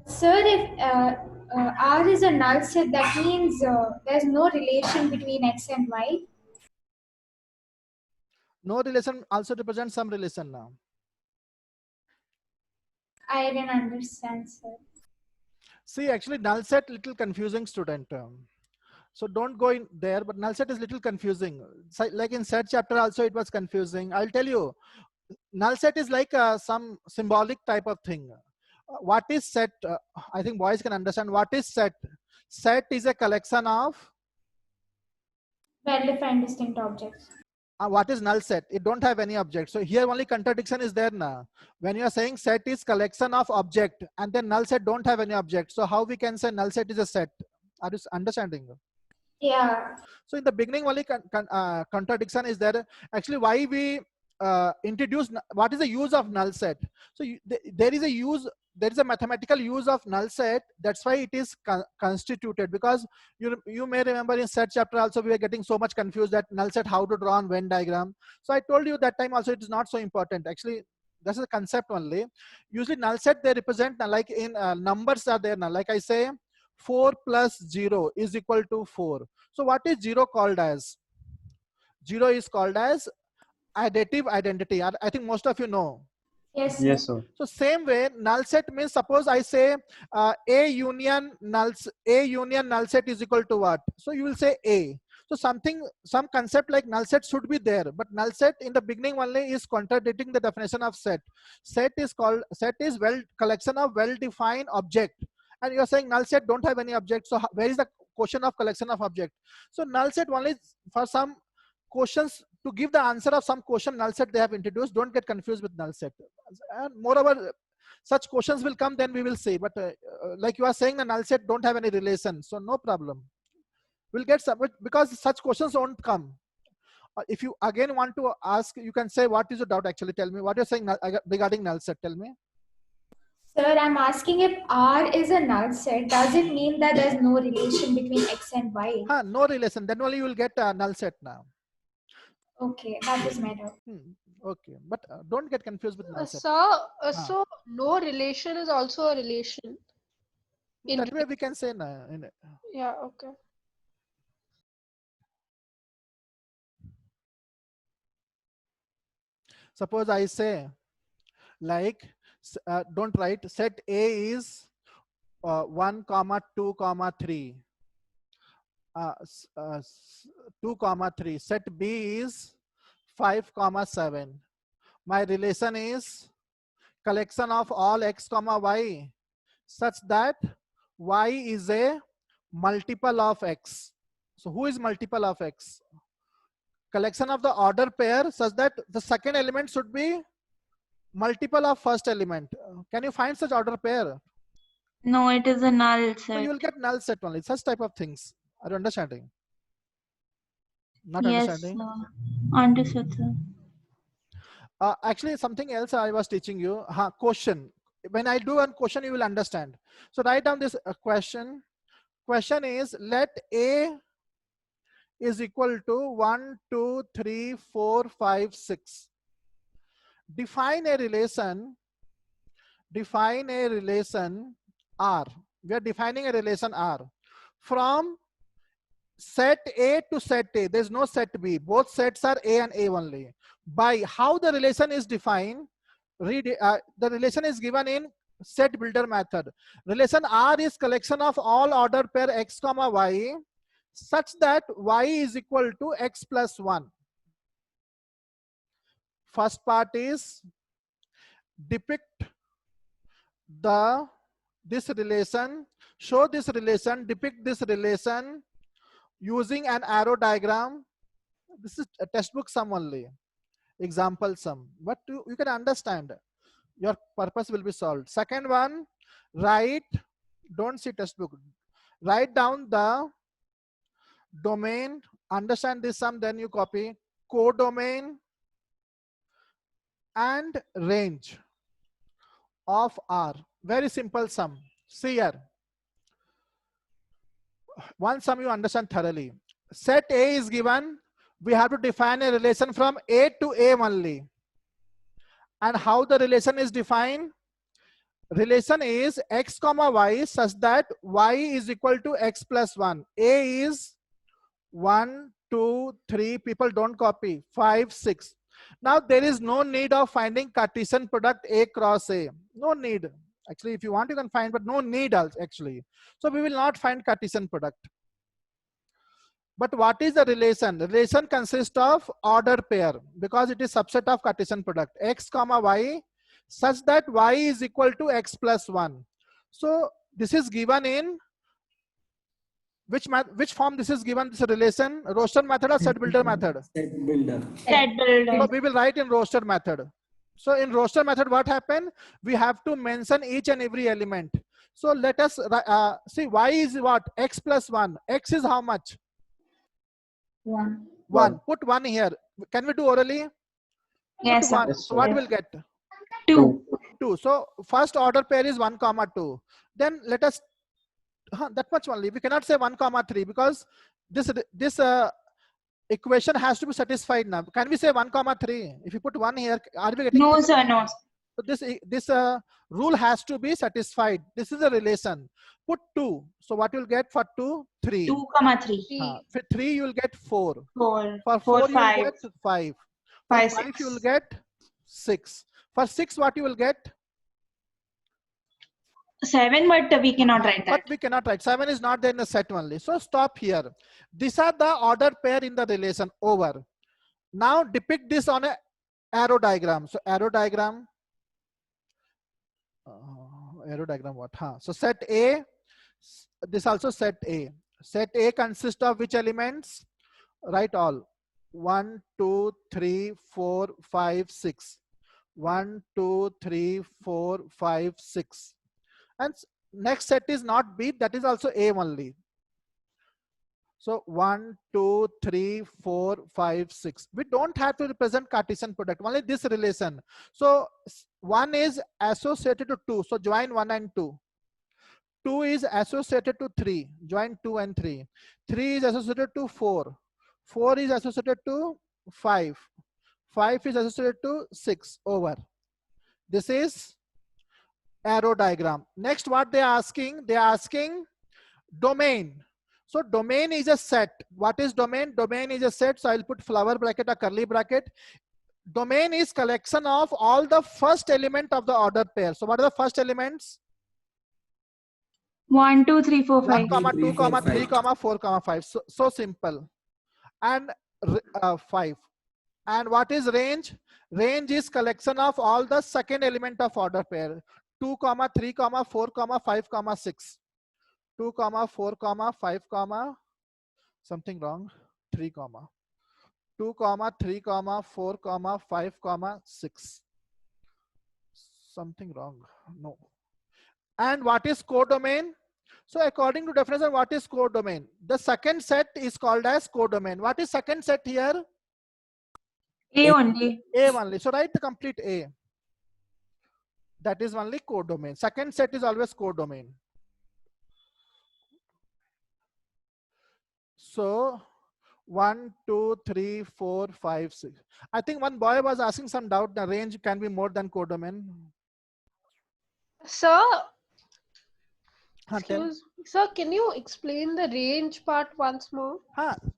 Sir, if R is a null set, that means there's no relation between X and Y. No relation also represents some relation now. I didn't understand, sir. See, actually null set little confusing, student. So don't go in there, but null set is little confusing. So, like in set chapter also it was confusing. I'll tell you, null set is like some symbolic type of thing. What is set? I think boys can understand what is set. Set is a collection of Well-defined distinct objects. what is null set? It don't have any object. So here only contradiction is there now. When you are saying set is collection of object and then null set don't have any object. So how we can say null set is a set? Are you understanding? Yeah. So in the beginning only contradiction is there. Actually, why we introduce what is the use of null set? So there is a use. There is a mathematical use of null set. That's why it is constituted, because you may remember in set chapter also we were getting so much confused that null set how to draw on Venn diagram. So I told you that time also it is not so important. Actually, that's a concept only. Usually null set they represent like in numbers are there now. Like I say 4 plus 0 is equal to 4. So what is 0 called as? 0 is called as additive identity. I think most of you know. Yes. Yes, sir. So same way, null set means, suppose I say A union null set is equal to what? So you will say A. So some concept like null set should be there, but null set in the beginning only is contradicting the definition of set. Set is collection of well-defined object, and you are saying null set don't have any object. So where is the question of collection of object? So null set only for some questions, to give the answer of some question null set they have introduced. Don't get confused with null set. And moreover, such questions will come, then we will see. But like you are saying, the null set don't have any relation, so no problem. We'll get some, because such questions won't come. If you again want to ask, you can say what is your doubt. Actually, tell me what you're saying regarding null set. Tell me. Sir, I'm asking, if R is a null set, does it mean that there's no relation between X and Y? No relation. Then only you will get a null set now. Okay, that is my doubt. Okay, but don't get confused with null set. So no relation is also a relation. That way we can say yeah, okay. Suppose I say, like, don't write, set A is 1, 2, 3. 2, 3. Set B is 5, 7. My relation is collection of all x, y such that y is a multiple of x. So who is multiple of x? Collection of the order pair such that the second element should be multiple of first element. Can you find such order pair? No, it is a null set. So you will get null set only. Such type of things. Are you understanding? Not yes, understanding? Understood, sir. Actually, something else I was teaching you. Question. When I do one question, you will understand. So write down this question. Question is, let A is equal to 1, 2, 3, 4, 5, 6. Define a relation R. We are defining a relation R from set A to set A. There's no set B. Both sets are A and A only. By how the relation is defined, the relation is given in set builder method. Relation R is collection of all order pair x, y such that y is equal to x plus 1. First part is depict this relation Show this relation, depict this relation using an arrow diagram. This is a textbook sum only, example sum, but you can understand, your purpose will be solved. Second one, write, don't see textbook, write down the domain, understand this sum, then you copy codomain and range of R. Very simple sum. See here, one sum you understand thoroughly. Set A is given, we have to define a relation from A to A only. And how the relation is defined? Relation is x comma y such that y is equal to x plus 1. A is 1, 2, 3, people don't copy, 5, 6. Now there is no need of finding Cartesian product A cross A. No need. Actually, if you want, you can find, but no need actually. So we will not find Cartesian product. But what is the relation? Relation consists of order pair because it is subset of Cartesian product x comma y such that y is equal to x plus 1. So this is given in which form this is given, this relation? Roster method or set builder method? Set builder. Set builder. So we will write in roster method. So in roster method, what happened? We have to mention each and every element. So let us see, y is what? X plus 1. X is how much? 1. 1. Put 1 here. Can we do orally? Yes, sir. Yes, So what will get? 2. 2. So first order pair is 1 comma 2. Then let us that much only. We cannot say 1 comma 3 because this equation has to be satisfied now. Can we say 1 comma 3? If you put 1 here, are we getting? No, sir. No. So this rule has to be satisfied. This is a relation. Put 2. So what you'll get for 2? 3. 2 comma 3. For 3 you will get 4. 4. For 4, 4 you 5. will get 5. For 5, 5 6. you will get 6. For 6 what you will get? 7, but we cannot write that. But we cannot write. 7 is not there in the set only. So stop here. These are the order pair in the relation. Over. Now depict this on a arrow diagram. So arrow diagram. Arrow diagram what? So set A. This also set A. Set A consists of which elements? Write all. 1, 2, 3, 4, 5, 6. 1, 2, 3, 4, 5, 6. And next set is not B, that is also A only. So 1, 2, 3, 4, 5, 6. We don't have to represent Cartesian product, only this relation. So 1 is associated to 2, so join 1 and 2. 2 is associated to 3, join 2 and 3. 3 is associated to 4. 4 is associated to 5. 5 is associated to 6. Over. This is arrow diagram. Next, what they are asking? They are asking domain. So domain is a set. What is domain? Domain is a set. So I'll put flower bracket or curly bracket. Domain is collection of all the first element of the order pair. So what are the first elements? 1, 2, 3, 4, 5. 1, comma 2, comma 3, comma 4, comma 5. So simple. And 5. And what is range? Range is collection of all the second element of order pair. 2, comma 3, comma 4, comma 5, comma 6. 2, comma 4, comma 5, comma something wrong. 3, comma 2, comma 3, comma 4, comma 5, comma 6. Something wrong. No. And what is codomain? So according to definition, what is codomain? The second set is called as codomain. What is second set here? A only. A only. So write the complete A. That is only codomain. Second set is always codomain. So 1, 2, 3, 4, 5, 6. I think one boy was asking some doubt. The range can be more than codomain. Sir, Tell. sir, can you explain the range part once more?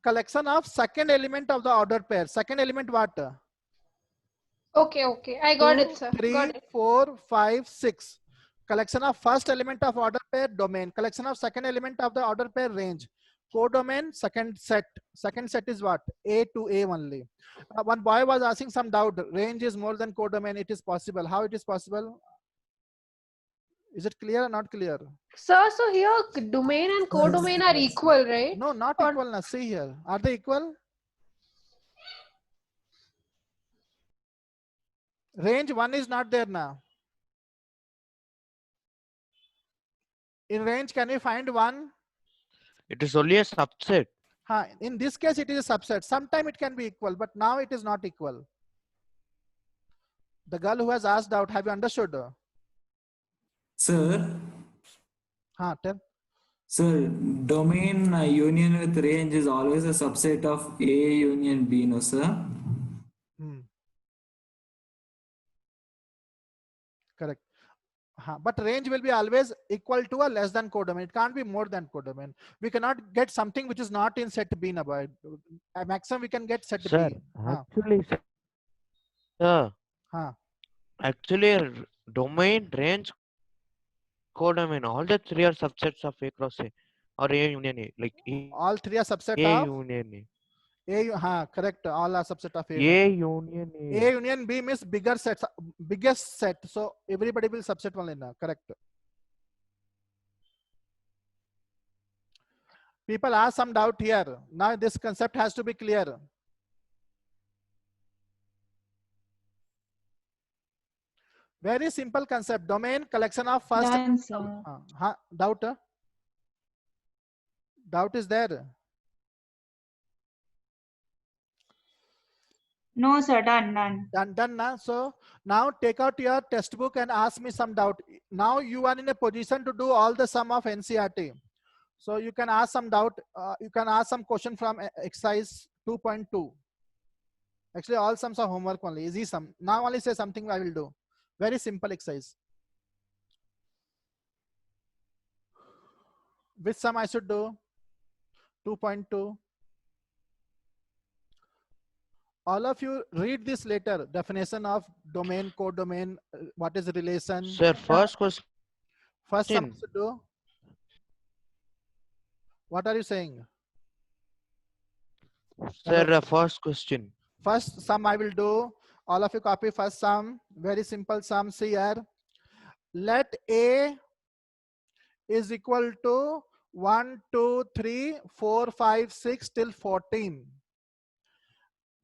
Collection of second element of the order pair. Second element what? Okay, I got 2, it, sir. 3, Got it. 4, 5, 6. Collection of first element of order pair, domain. Collection of second element of the order pair, range. Codomain, second set. Second set is what? A to A only. One boy was asking some doubt. Range is more than codomain. It is possible. How it is possible? Is it clear or not clear? Sir, so here domain and codomain are equal, right? No, not Or- equal. Now see here. Are they equal? Range 1 is not there now. In range, can we find 1? It is only a subset. In this case, it is a subset. Sometime it can be equal, but now it is not equal. The girl who has asked out, have you understood? Sir, Tell. sir, domain union with range is always a subset of A union B, no sir? Correct. But range will be always equal to or less than codomain. It can't be more than codomain. We cannot get something which is not in set B. Maximum we can get set Sir, B. actually, sir, actually, domain, range, codomain, all the three are subsets of A cross A or A union A. Like all three are subset A of union A. A. Correct. All are subset of A. A union A. A union B means bigger set, biggest set. So everybody will subset only now. Correct. People have some doubt here. Now this concept has to be clear. Very simple concept. Domain, collection of first. Done, sir. Doubt? Doubt is there? No, sir. Done. Done now. So now take out your textbook and ask me some doubt. Now you are in a position to do all the sum of NCERT. So you can ask some doubt. You can ask some question from exercise 2.2. Actually, all sums are homework only. Easy sum. Now only say something I will do. Very simple exercise. Which sum I should do? 2.2. All of you read this later. Definition of domain, codomain, what is relation. Sir, first question. First sum I should do. What are you saying? Sir, first question. First sum I will do. All of you copy first sum. Very simple sum. See here. Let A is equal to 1, 2, 3, 4, 5, 6 till 14.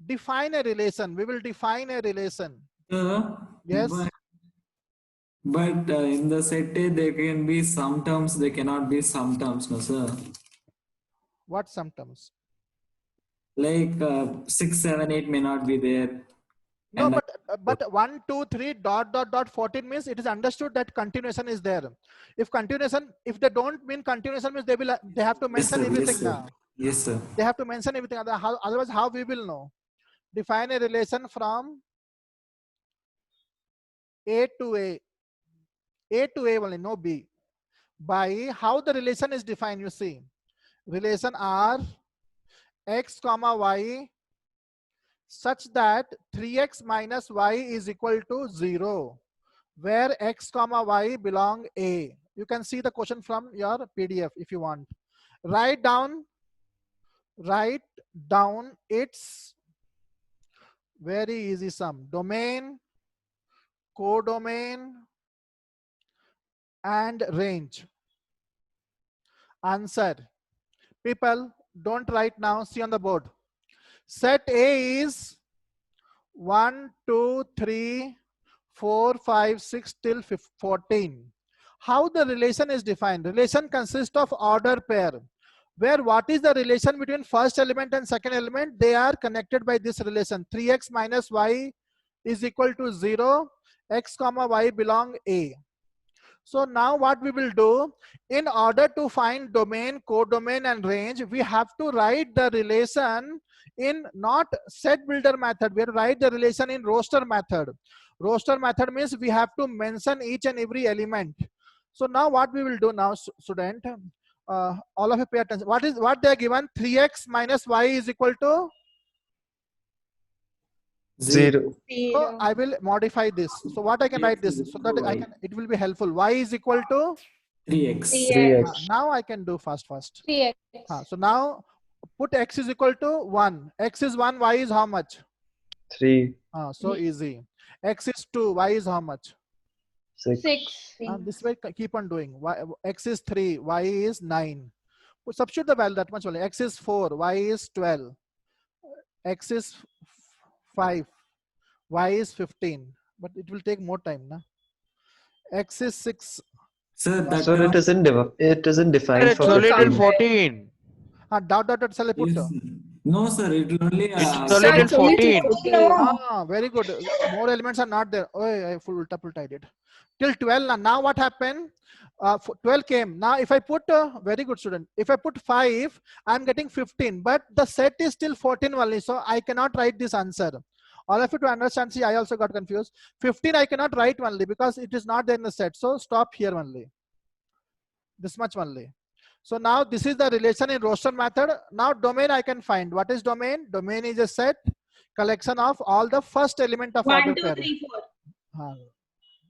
Define a relation. We will define a relation. Yes. But in the set A, there can be some terms, there cannot be some terms, no sir? What some terms? Like 6, 7, 8 may not be there. No, but 1, 2, 3 dot 14 means it is understood that continuation is there. If continuation, if they don't mean continuation means they have to mention everything now. Yes, sir. They have to mention everything. Otherwise, how we will know? Define a relation from A to A. A to A only, no B. By how the relation is defined, you see. Relation R x comma y such that 3x minus y is equal to 0, where x comma y belong A. You can see the question from your PDF if you want. Write down its very easy sum. Domain, codomain, and range. Answer. People, don't write now. See on the board. Set A is 1, 2, 3, 4, 5, 6 till 14. How the relation is defined? Relation consists of order pair, where what is the relation between first element and second element? They are connected by this relation. 3x minus y is equal to 0. X comma y belong A. So now what we will do, in order to find domain, codomain, and range, we have to write the relation in not set builder method. We have to write the relation in roster method. Roster method means we have to mention each and every element. So now what we will do now, student, all of you pay attention. What they are given? 3x minus y is equal to 0. So I will modify this. So what I can write this so that I can, it will be helpful. Y is equal to 3x. Now I can do fast. 3x. So now put x is equal to 1. X is 1. Y is how much? 3. So easy. X is 2. Y is how much? 6. This way keep on doing. X is 3, y is 9. Substitute the value that much only. X is 4, y is 12. X is 5, y is 15. But it will take more time, na? X is 6. Sir, that Sir, it isn't defined It's for only till 15. 14. Dot dot dot shall I put? Yes. No, sir, it will only. It's only till 14. Very good. More elements are not there. Oh, I full ulta pulta I did. Till 12. Now what happened? 12 came. Now if I put, very good student. If I put 5, I'm getting 15. But the set is still 14 only. So I cannot write this answer. All of you to understand, see, I also got confused. 15 I cannot write only because it is not there in the set. So stop here only. This much only. So now this is the relation in roster method. Now domain I can find. What is domain? Domain is a set collection of all the first element of 1, order 2, pair. 3, 4.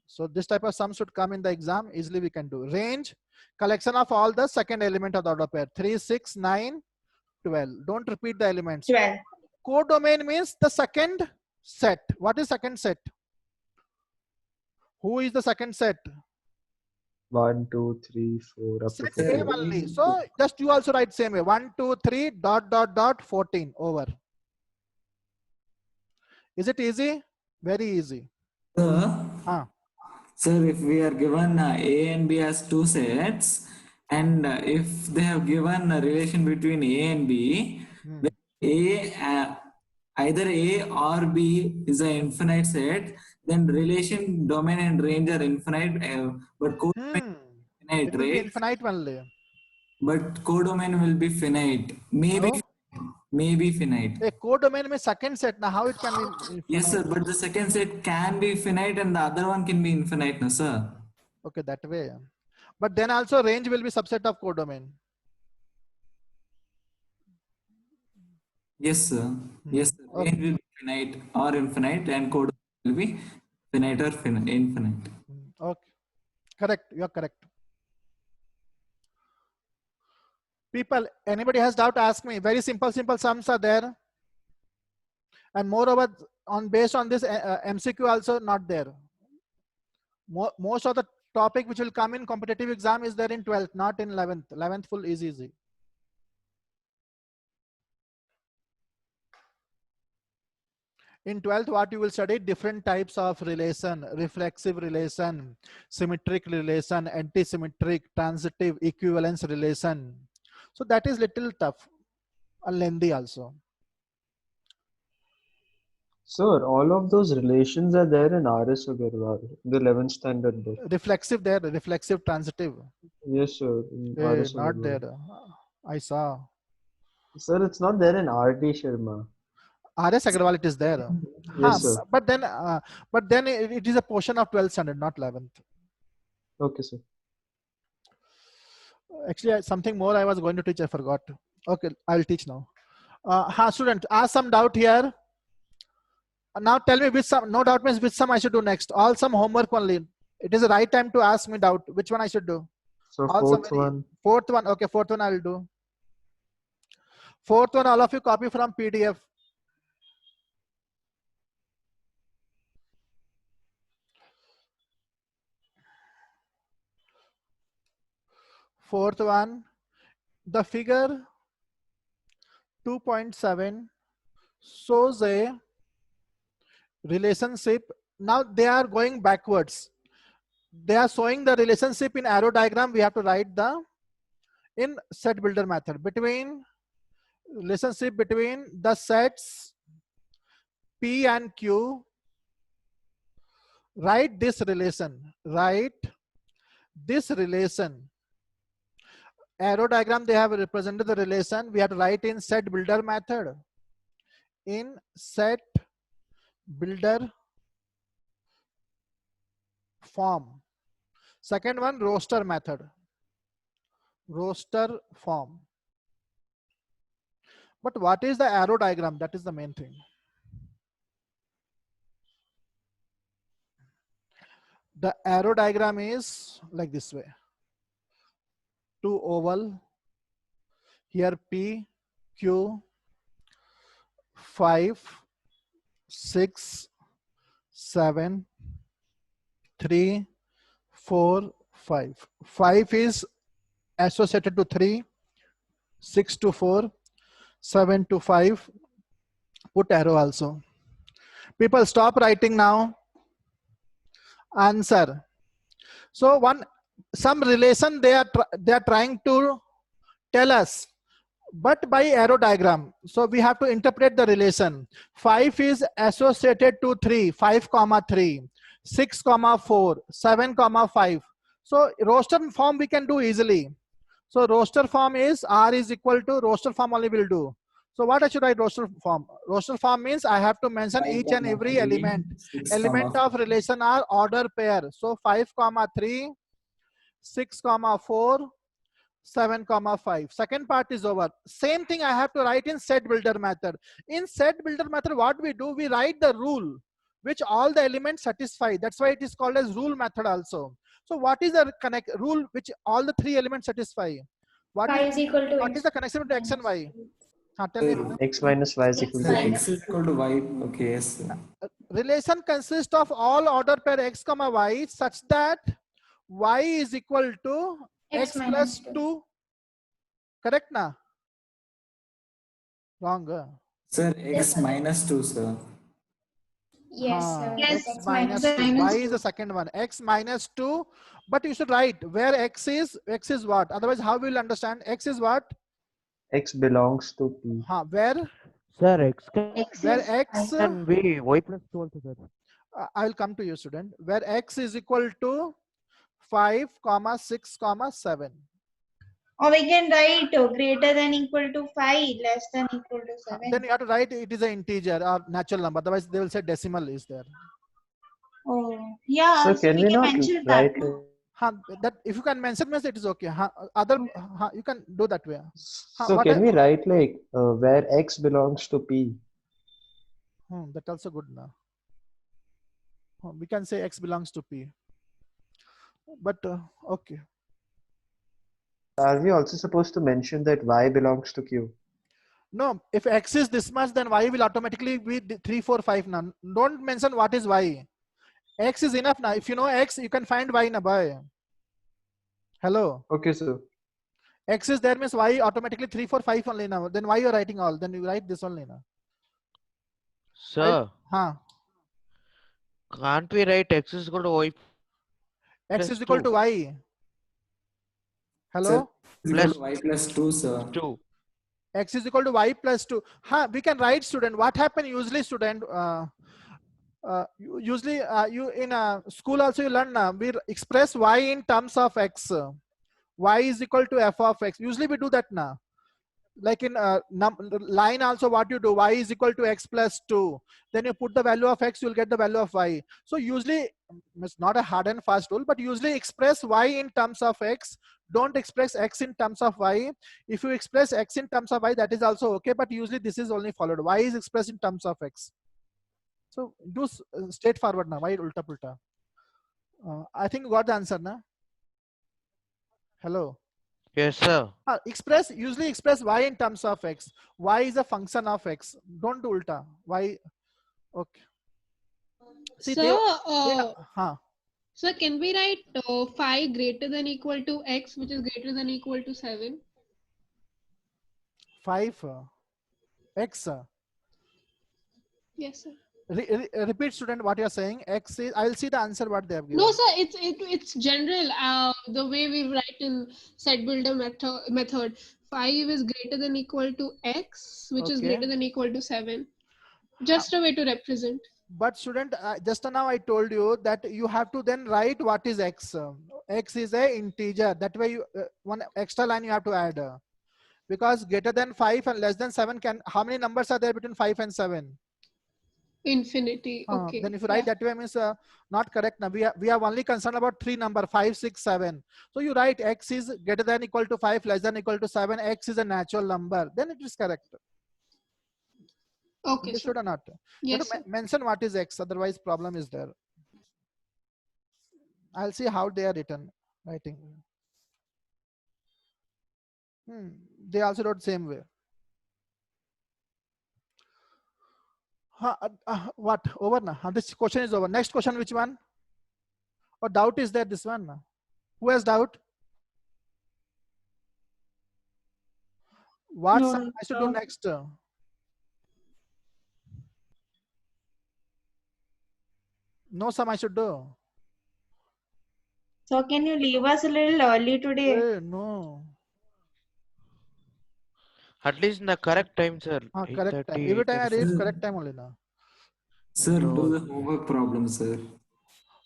So this type of sum should come in the exam. Easily we can do. Range, collection of all the second element of the order pair. 3, 6, 9, 12. Don't repeat the elements. 12. Codomain means the second set. What is second set? Who is the second set? 1, 2, 3, 4 up to Set 14. same only. So just you also write same way. 1, 2, 3 dot dot dot 14 over. Is it easy? Very easy. Sir, if we are given A and B as two sets, and if they have given a relation between A and B, then either A or B is an infinite set, then relation, domain, and range are infinite, but codomain It will be right? infinite only. But codomain will be finite. Maybe finite. A codomain means second set. Now how it can be? Yes, sir. But the second set can be finite, and the other one can be infinite, no, sir. Okay, that way. But then also range will be subset of codomain. Yes, sir. Yes, sir. Range will be finite or infinite, and codomain will be finite or infinite. Okay, correct. You are correct. People, anybody has doubt, ask me. Very simple sums are there. And moreover, based on this MCQ also not there. Most of the topic which will come in competitive exam is there in 12th, not in 11th. 11th full is easy. In 12th, what you will study? Different types of relation: reflexive relation, symmetric relation, antisymmetric, transitive, equivalence relation. So that is little tough and lengthy also. Sir, all of those relations are there in RS Agarwal, the 11th standard book. Reflexive there, reflexive, transitive. Yes, sir. Not there. I saw. Sir, it's not there in RD Sharma. RS Agarwal, it is there. Yes, sir. But then it is a portion of 12th standard, not 11th. Okay, sir. Actually, something more I was going to teach, I forgot. Okay, I'll teach now. Student, ask some doubt here. Now tell me which sum, no doubt means which sum I should do next. All some homework only. It is the right time to ask me doubt. Which one I should do? So fourth one. Fourth one. Okay, fourth one I will do. Fourth one, all of you copy from PDF. Fourth one, the figure 2.7 shows a relationship. Now they are going backwards. They are showing the relationship in arrow diagram. We have to write in set builder method relationship between the sets P and Q. Write this relation. Arrow diagram, they have represented the relation. We have to write in set builder method. In set builder form. Second one, roster method. Roster form. But what is the arrow diagram? That is the main thing. The arrow diagram is like this way. Two oval. Here P, Q, 5, 6, 7, 3, 4, 5. 5 is associated to 3, 6 to 4, 7 to 5. Put arrow also. People stop writing now. Answer. So some relation they are trying to tell us, but by arrow diagram. So we have to interpret the relation. 5 is associated to 3, 5 comma 3, 6 comma 4, 7 comma 5. So roster form we can do easily. So roster form is R is equal to roster form only will do. So what I should write roster form? Roster form means I have to mention each and every element. Element of relation are order pair. So 5 comma 3, 6 comma 4, 7 comma 5. Second part is over. Same thing I have to write in set builder method. In set builder method, what we do, we write the rule which all the elements satisfy. That's why it is called as rule method also. So what is the rule which all the 3 elements satisfy? What is the connection between x and y? Tell me. X minus y is equal to X is equal to y. Okay, yes. Relation consists of all order pair x comma y such that y is equal to x plus 2. Correct na? Wrong. Sir, x minus 2, sir. Yes, sir. X minus 2. Y is the second one. X minus 2. But you should write where x is what? Otherwise, how will you understand? X is what? X belongs to P. Where? Sir, x can be y plus 2 also, sir. I will come to you, student. Where x is equal to 5, 6, 7. Or we can write greater than equal to 5, less than equal to 7. Then you have to write it is an integer or natural number. Otherwise, they will say decimal is there. Oh, yeah. So can we not mention write? That if you can mention means it is okay. You can do that way. So can we write like where x belongs to P? That's also good now. We can say x belongs to P. But okay. Are we also supposed to mention that y belongs to Q? No, if x is this much, then y will automatically be 3, 4, 5 now. Don't mention what is y. X is enough now. If you know x, you can find y na boy. Hello. Okay, sir. X is there means y automatically 3, 4, 5 only now. Then why you are writing all? Then you write this only now. Sir. Can't we write x is equal to y? X is equal to y. Hello? Plus y plus 2, sir. 2. X is equal to y plus 2. We can write, student. What happen usually, student? Usually you in school also you learn we express y in terms of x. Y is equal to f of x. Usually we do that now. Like in line also what you do, y is equal to x plus 2. Then you put the value of x, you'll get the value of y. So usually, it's not a hard and fast rule, but usually express y in terms of x. Don't express x in terms of y. If you express x in terms of y, that is also okay, but usually this is only followed. Y is expressed in terms of x. So do straightforward now. Why ulta pulta? I think you got the answer now. Hello. Yes, sir. Usually express y in terms of x. Y is a function of x. Don't do ulta. Y. Okay. See, so can we write 5 greater than equal to x, which is greater than equal to 7? 5 x. Yes, sir. Repeat, student, what you are saying. X is. I will see the answer what they have given. No, sir. It's general. The way we write in set builder method. 5 is greater than equal to x, which is greater than equal to 7. Just a way to represent. But student, just now I told you that you have to then write what is x. X is a integer. That way, you one extra line you have to add. Because greater than 5 and less than 7 can. How many numbers are there between 5 and 7? Infinity. Okay. Then if you write that way means not correct. Now we are only concerned about 3 number 5, 6, 7. So you write x is greater than equal to 5, less than equal to 7. X is a natural number. Then it is correct. Okay. Understood or not? Yes. Mention what is x. Otherwise, problem is there. I'll see how they are writing. They also wrote same way. What? Over now. This question is over. Next question, which one? Or doubt is there, this one? Who has doubt? What No, I should do next? No sum I should do. So can you leave us a little early today? No. At least in the correct time, sir. Correct time. Every time I read correct time only now. Sir, do the homework problem, sir.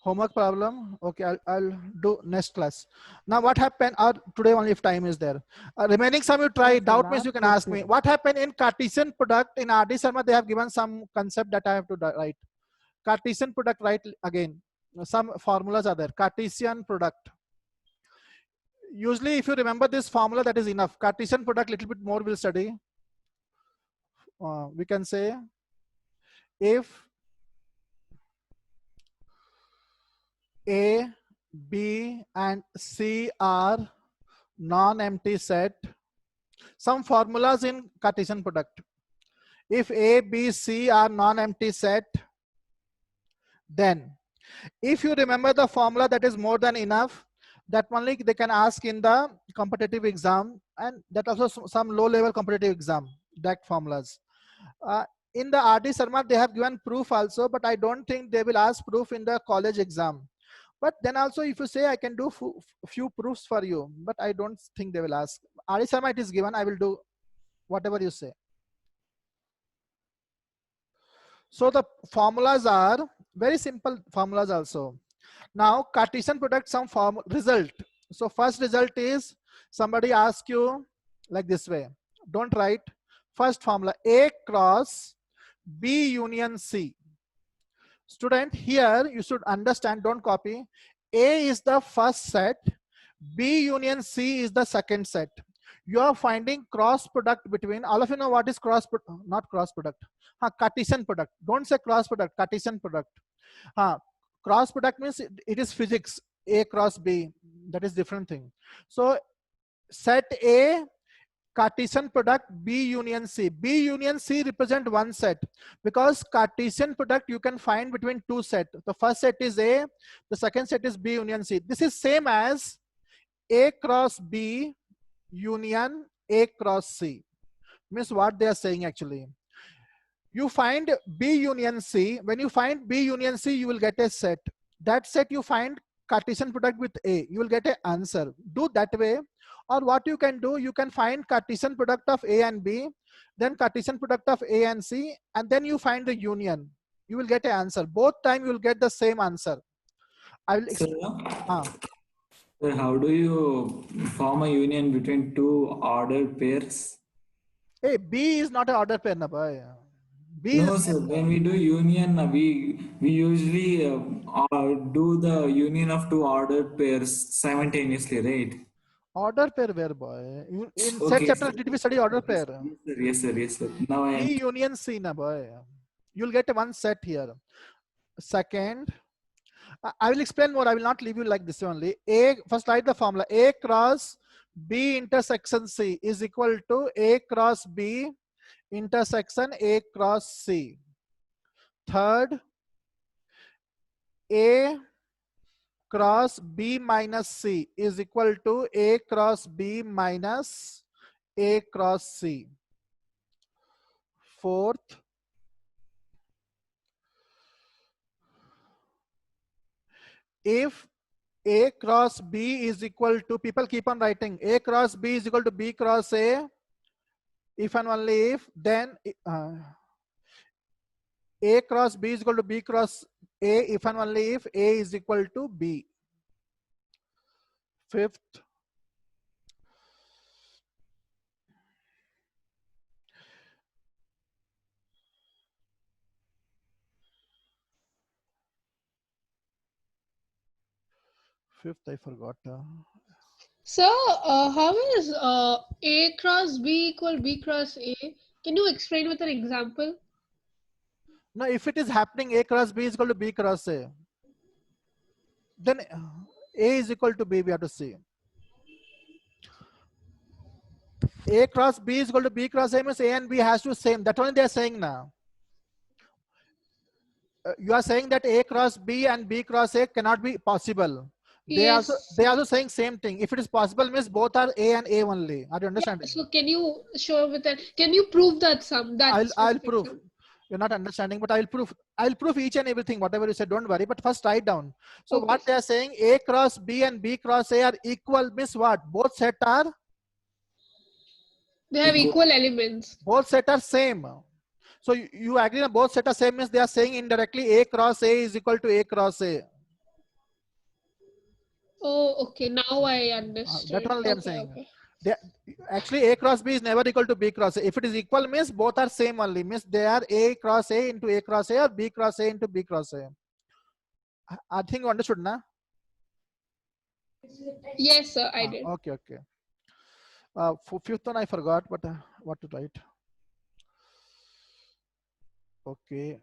Homework problem. Okay, I'll do next class. Now what happened? Today only if time is there. Remaining some you try. Doubt means you can ask me. What happened in Cartesian product in R.D. Sharma? They have given some concept that I have to write. Cartesian product, write again. Some formulas are there. Cartesian product. Usually, if you remember this formula, that is enough. Cartesian product, little bit more we'll study. We can say if A, B, and C are non-empty set, some formulas in Cartesian product. If A, B, C are non-empty set, then if you remember the formula, that is more than enough. That only they can ask in the competitive exam, and that also some low-level competitive exam, that formulas. In the R.D. Sharma, they have given proof also, but I don't think they will ask proof in the college exam. But then also, if you say I can do few proofs for you, but I don't think they will ask. R.D. Sharma, it is given, I will do whatever you say. So the formulas are very simple formulas also. Now Cartesian product, some form result. So first result is somebody asks you like this way. Don't write. First formula, A cross B union C. Student, here you should understand, don't copy. A is the first set, B union C is the second set. You are finding cross product between, all of you know what is not cross product, Cartesian product. Don't say cross product, Cartesian product. Cross product means it is physics, A cross B, that is different thing. So set A, Cartesian product B union C. B union C represent one set, because Cartesian product you can find between two sets. The first set is A, the second set is B union C. This is same as A cross B union A cross C. Means what they are saying actually. You find B union C. When you find B union C, you will get a set. That set you find Cartesian product with A. You will get an answer. Do that way. Or what you can do, you can find Cartesian product of A and B, then Cartesian product of A and C, and then you find the union. You will get an answer. Both time you will get the same answer. I will explain. Sir, how do you form a union between two ordered pairs? Hey, B is not an ordered pair, na boy. No, sir. When we do union, we usually do the union of two ordered pairs simultaneously, right? Order pair where, boy? In set chapter, did we study order pair? Yes, sir. Yes, sir. Now I am. B union C, na boy. You'll get one set here. Second, I will explain more. I will not leave you like this only. A, first write the formula. A cross B intersection C is equal to A cross B intersection A cross C. Third, A cross B minus C is equal to A cross B minus A cross C. Fourth, if A cross B is equal to, people keep on writing, A cross B is equal to B cross A, if and only if, then A cross B is equal to B cross A, if and only if A is equal to B. Fifth, I forgot. So, how is A cross B equal B cross A? Can you explain with an example? No, if it is happening A cross B is equal to B cross A, then A is equal to B, we have to see. A cross B is equal to B cross A means A and B has to same. That only they are saying now. you are saying that A cross B and B cross A cannot be possible. They Yes. also saying same thing. If it is possible, means both are A and A only. Are you understanding? Yeah, so can you show with that? Can you prove that sum? I'll prove. You're not understanding, but I'll prove. I'll prove each and everything, whatever you said. Don't worry. But first write down. So Okay. what they are saying, A cross B and B cross A are equal. Means what? Both set are. They have equal elements. Both set are same. So you agree that both set are same, means they are saying indirectly A cross A is equal to A cross A. Oh, okay. Now I understand. That's only I'm Okay, saying. okay. Actually, A cross B is never equal to B cross A. If it is equal, means both are same only. Means they are A cross A into A cross A or B cross A into B cross A. I think you understood, na? Yes, sir, I did. Okay, okay. For fifth one, I forgot what to write. Okay.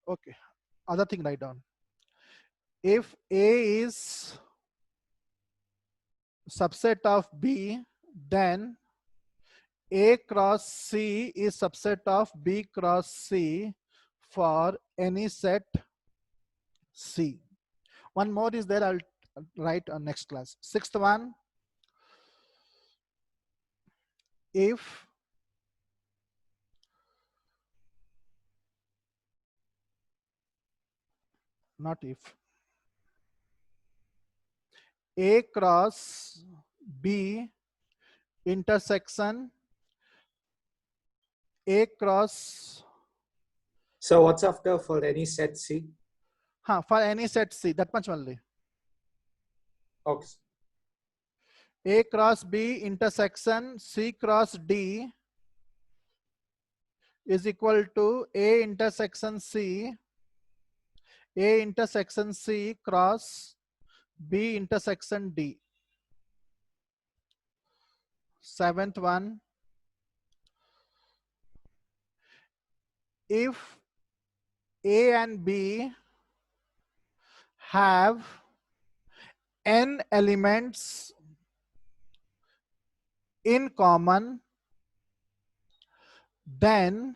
Okay. Other thing, write down. If A is subset of B, then A cross C is subset of B cross C for any set C. One more is there, I'll write on next class. Sixth one, if A cross B intersection A cross. So what's after for any set C? For any set C, that much only. Okay. A cross B intersection C cross D is equal to A intersection C cross B intersection D. Seventh one, if A and B have n elements in common, then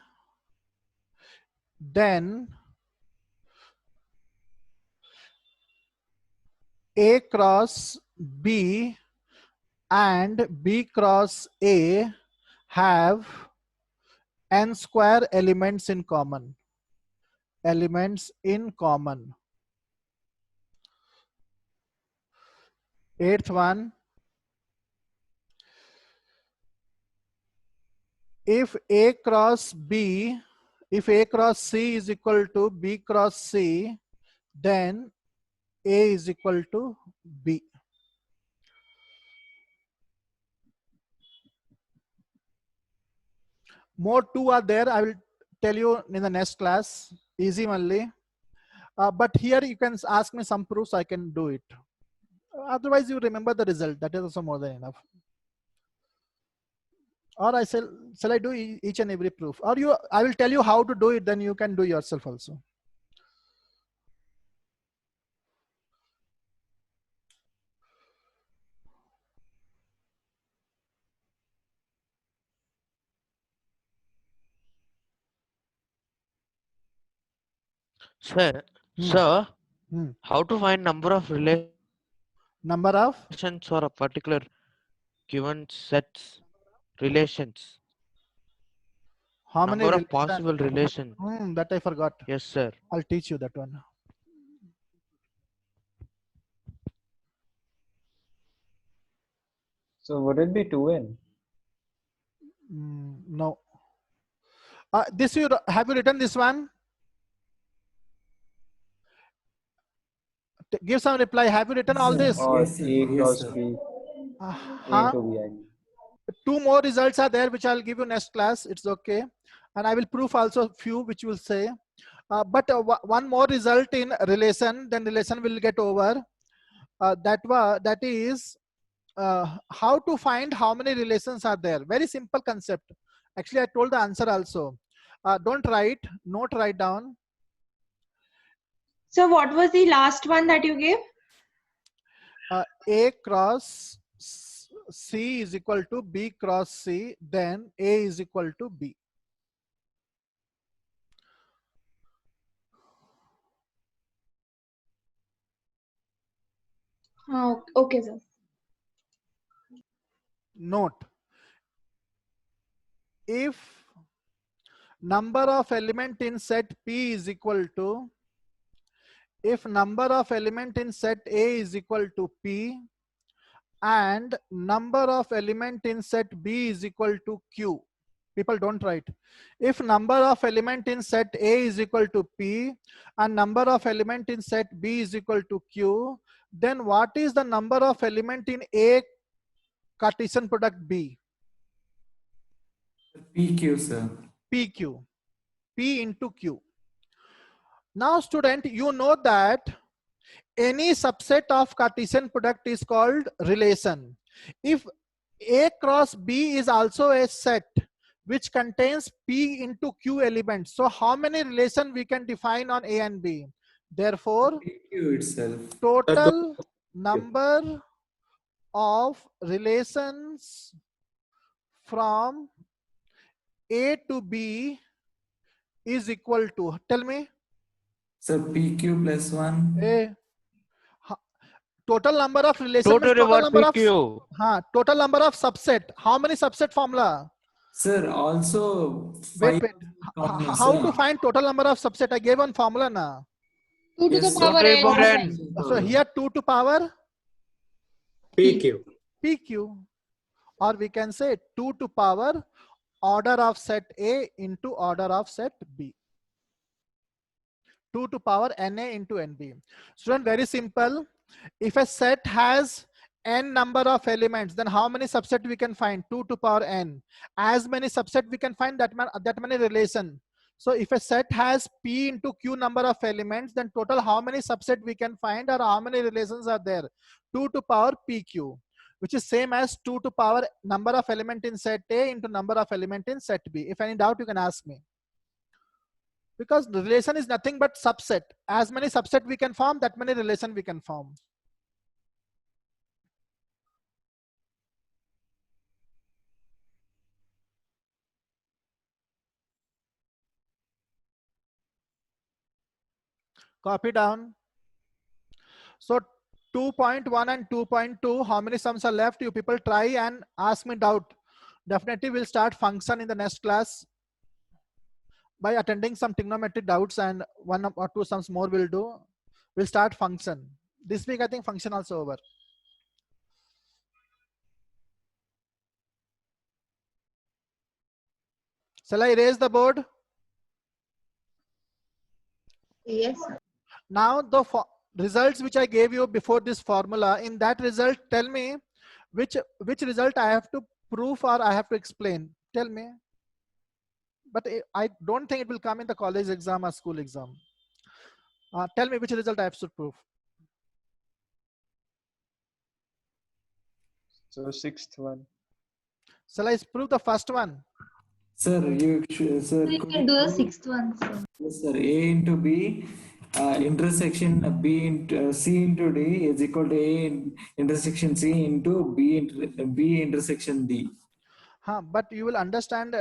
A cross B and B cross A have n square elements in common. Eighth one, if A cross C is equal to B cross C, then A is equal to B. More two are there. I will tell you in the next class. Easy only. But here you can ask me some proofs. I can do it. Otherwise, you remember the result. That is also more than enough. Or shall I do each and every proof? Or I will tell you how to do it. Then you can do yourself also. Sir, how to find number of relations for a particular given sets relations? How many number of possible relations? That I forgot. Yes, sir. I'll teach you that one. So would it be 2n? No. This have you written this one? Give some reply. Have you written all this? Yes, A cross B. Two more results are there, which I'll give you next class. It's okay. And I will prove also few, which will say. But one more result in relation, then relation will get over. That is how to find how many relations are there. Very simple concept. Actually, I told the answer also. Don't write, note, write down. So what was the last one that you gave? A cross C is equal to B cross C, then A is equal to B. Oh, okay, sir. Note, if number of element in set P is equal to, if number of element in set A is equal to P and number of element in set B is equal to Q. People don't write. If number of element in set A is equal to P and number of element in set B is equal to Q, then what is the number of element in A Cartesian product B? PQ, sir. PQ. P into Q. Now student, you know that any subset of Cartesian product is called relation. If A cross B is also a set which contains P into Q elements, so how many relation we can define on A and B? Therefore, PQ itself. total number of relations from A to B is equal to, tell me. So PQ plus 1. Total number of relations. Total number of total number of subset. How many subset formula? Sir, also wait. How to find total number of subset? I gave one formula now. 2 to the power n. So here 2 to power PQ. PQ. Or we can say 2 to power order of set A into order of set B. 2 to power NA into NB. Student, very simple. If a set has n number of elements, then how many subset we can find? 2 to power n. As many subset we can find, that many relation. So if a set has P into Q number of elements, then total how many subset we can find or how many relations are there? 2 to power PQ, which is same as 2 to power number of element in set A into number of element in set B. If any doubt, you can ask me. Because the relation is nothing but subset. As many subset we can form, that many relation we can form. Copy down. So 2.1 and 2.2, how many sums are left? You people try and ask me doubt. Definitely we'll start function in the next class by attending some trigonometry doubts, and 1 or 2 sums more we'll do. We'll start function. This week I think function also over. Shall I erase the board? Yes. Now the results which I gave you before this formula, in that result, tell me which result I have to prove or I have to explain. Tell me. But I don't think it will come in the college exam or school exam. Tell me which result I have to prove. So 6th one. Shall I prove the first one? Sir, you should, sir. You can do the 6th one, sir. Yes, sir. A into B intersection B into C into D is equal to A intersection C into B intersection D. But you will understand.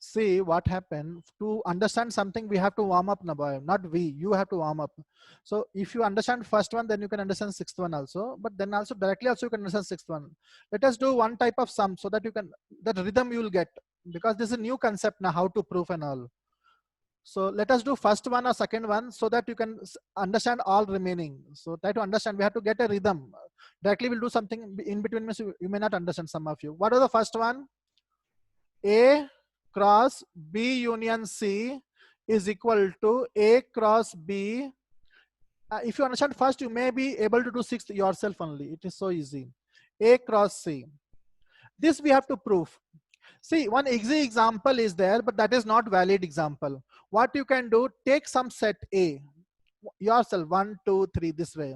See what happened. To understand something, we have to warm up, Naboy. Not we. You have to warm up. So if you understand first one, then you can understand 6th one also. But then also directly also you can understand 6th one. Let us do one type of sum so that you can, that rhythm you will get, because this is a new concept now, how to prove and all. So let us do first one or second one so that you can understand all remaining. So try to understand. We have to get a rhythm. Directly we'll do something in between. You may not understand, some of you. What is the first one? A cross B union C is equal to A cross B. If you understand first, you may be able to do 6th yourself only. It is so easy. A cross C. This we have to prove. See, one easy example is there, but that is not valid example. What you can do, take some set A yourself, 1, 2, 3, this way.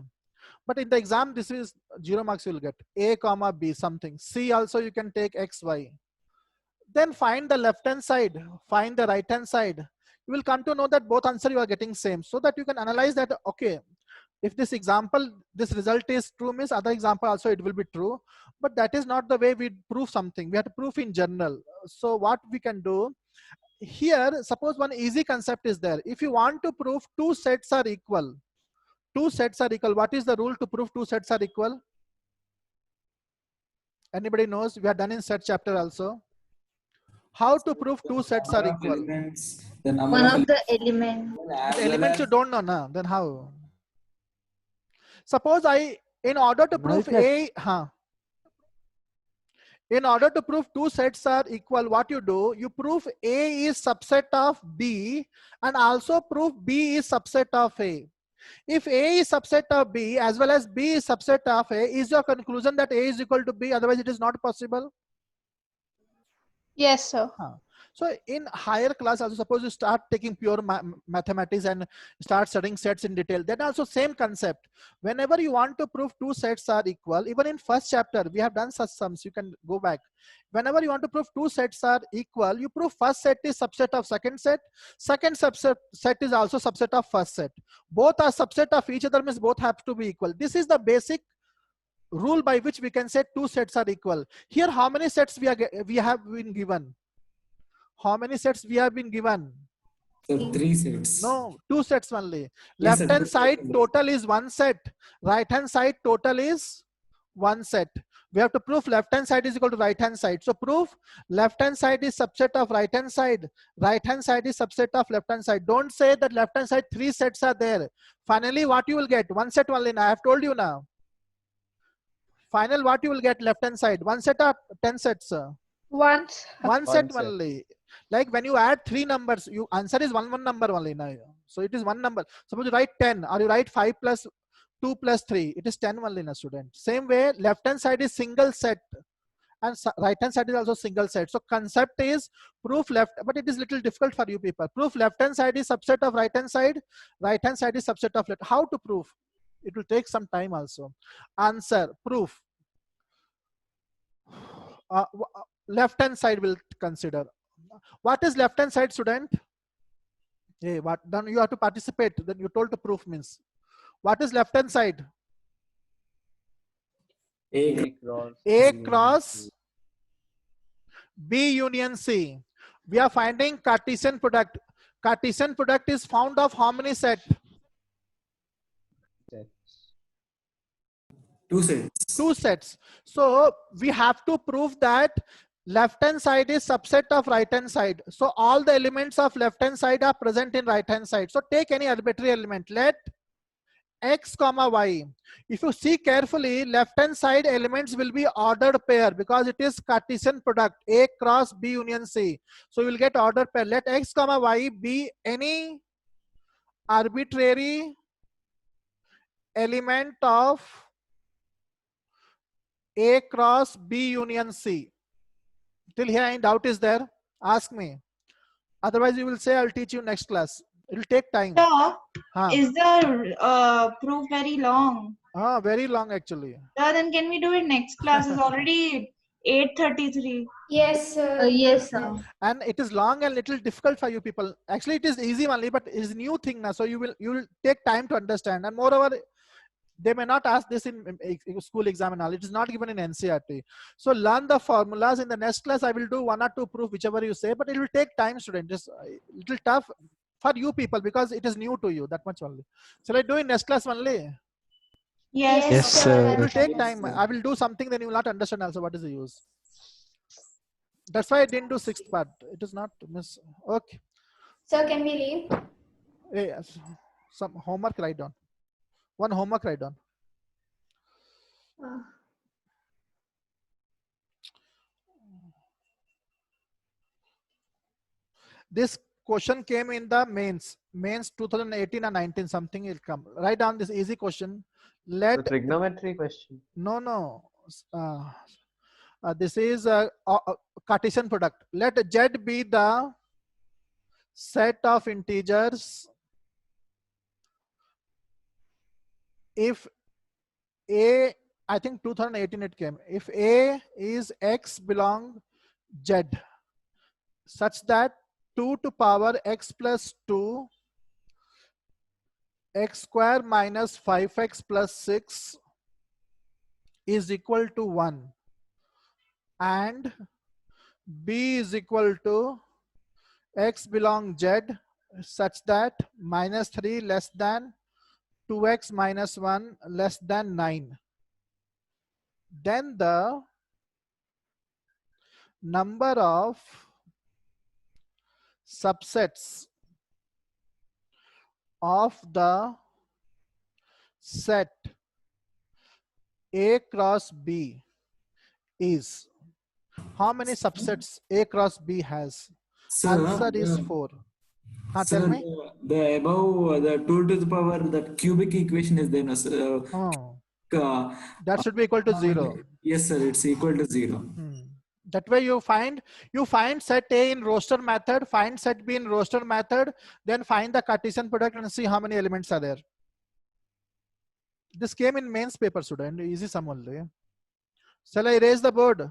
But in the exam, this is 0 marks you will get. A comma B something. C also you can take X, Y. Then find the left hand side, find the right hand side. you will come to know that both answer you are getting same, so that you can analyze that, okay, if this example, this result is true means other example also it will be true. But that is not the way we prove something. We have to prove in general. So what we can do here, suppose one easy concept is there. If you want to prove two sets are equal, what is the rule to prove two sets are equal? Anybody knows? We are done in set chapter also. How to prove two sets are equal? One of the elements you don't know, na? Then how? Suppose in order to prove in order to prove two sets are equal, what you do? You prove A is subset of B and also prove B is subset of A. If A is subset of B as well as B is subset of A, is your conclusion that A is equal to B? Otherwise, it is not possible. Yes, sir. So in higher class also, suppose you start taking pure mathematics and start studying sets in detail, then also same concept. Whenever you want to prove two sets are equal, even in first chapter, we have done such sums, you can go back. Whenever you want to prove two sets are equal, you prove first set is subset of second set set is also subset of first set. Both are subset of each other means both have to be equal. This is the basic rule by which we can say two sets are equal. Here, how many sets we have been given? How many sets we have been given? So 3 sets. No, 2 sets only. Yes, Left hand side total is 1 set. Right hand side total is 1 set. We have to prove left hand side is equal to right hand side. So prove left hand side is subset of right hand side. Right hand side is subset of left hand side. Don't say that left hand side 3 sets are there. Finally, what you will get? 1 set only. Now I have told you now. Final, what you will get left hand side? 1 set or 10 sets? One set only. Like when you add 3 numbers, you answer is one number only now. So it is 1 number. Suppose you write 10 or you write 5 plus 2 plus 3. It is 10 only na student. Same way, left hand side is single set and right hand side is also single set. So concept is proof left, but it is little difficult for you people. Proof left hand side is subset of right hand side is subset of left. How to prove? It will take some time also. Answer, proof. Left hand side will consider. What is left hand side, student? Hey, what? Then you have to participate. Then you told to proof means. What is left hand side? A cross. A cross B union C. We are finding Cartesian product. Cartesian product is found of how many sets? 2 sets. 2 sets. So we have to prove that left hand side is subset of right hand side. So all the elements of left hand side are present in right hand side. So take any arbitrary element. Let x comma y. If you see carefully, left hand side elements will be ordered pair because it is Cartesian product A cross B union C. So you will get ordered pair. Let x comma y be any arbitrary element of A cross B union C. Till here any doubt is there? Ask me. Otherwise you will say I'll teach you next class. It will take time. So, is the proof very long? Very long actually. Then can we do it next class? It's already 8:33. Yes, sir. Yes, sir. And it is long and little difficult for you people. Actually, it is easy only, but it's new thing now. So you will take time to understand. And moreover, they may not ask this in school exam and all. It is not given in NCERT. So learn the formulas. In the next class, I will do 1 or 2 proof, whichever you say. But it will take time, student. Just a little tough for you people because it is new to you. That much only. Shall I do in next class only? Yes. Yes, sir. It will take time. I will do something, then you will not understand also what is the use. That's why I didn't do 6th part. It is not miss. Okay. Sir, can we leave? Hey, some homework write down. 1 homework write down. This question came in the mains 2018 and 19, something will come. Write down this easy question. Let the trigonometry question. No. This is a Cartesian product. Let Z be the set of integers if A, I think 2018 it came. If A is X belong Z, such that 2 to power x plus 2 x square minus 5x plus 6 is equal to 1, and b is equal to x belong z such that minus 3 less than 2x minus 1 less than 9. Then the number of subsets of the set A cross B is, how many subsets A cross B has? Sir, Answer is 4. Sir, Tell me. the above the 2 to the power, that cubic equation is there. That should be equal to 0. Yes, sir, it's equal to 0. That way you find set A in roster method, find set B in roster method, then find the Cartesian product and see how many elements are there. This came in mains paper, student. Easy sum only. Shall I erase the board?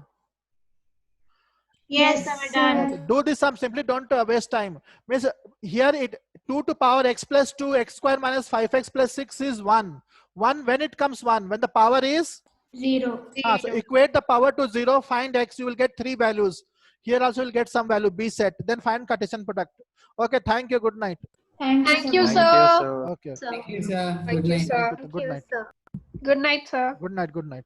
Yes, I'm done. Okay. Do this sum, simply don't waste time. Means here it 2 to power x plus 2 x square minus 5x plus 6 is 1. 1 when it comes 1, when the power is 0. So equate the power to 0, find x, you will get 3 values. Here also you'll get some value b set, then find Cartesian product. Okay, thank you, good night. Thank you, sir. sir. Okay. Thank you, sir. Thank Good you, night. sir. Good night. Good night, sir. Good night, good night.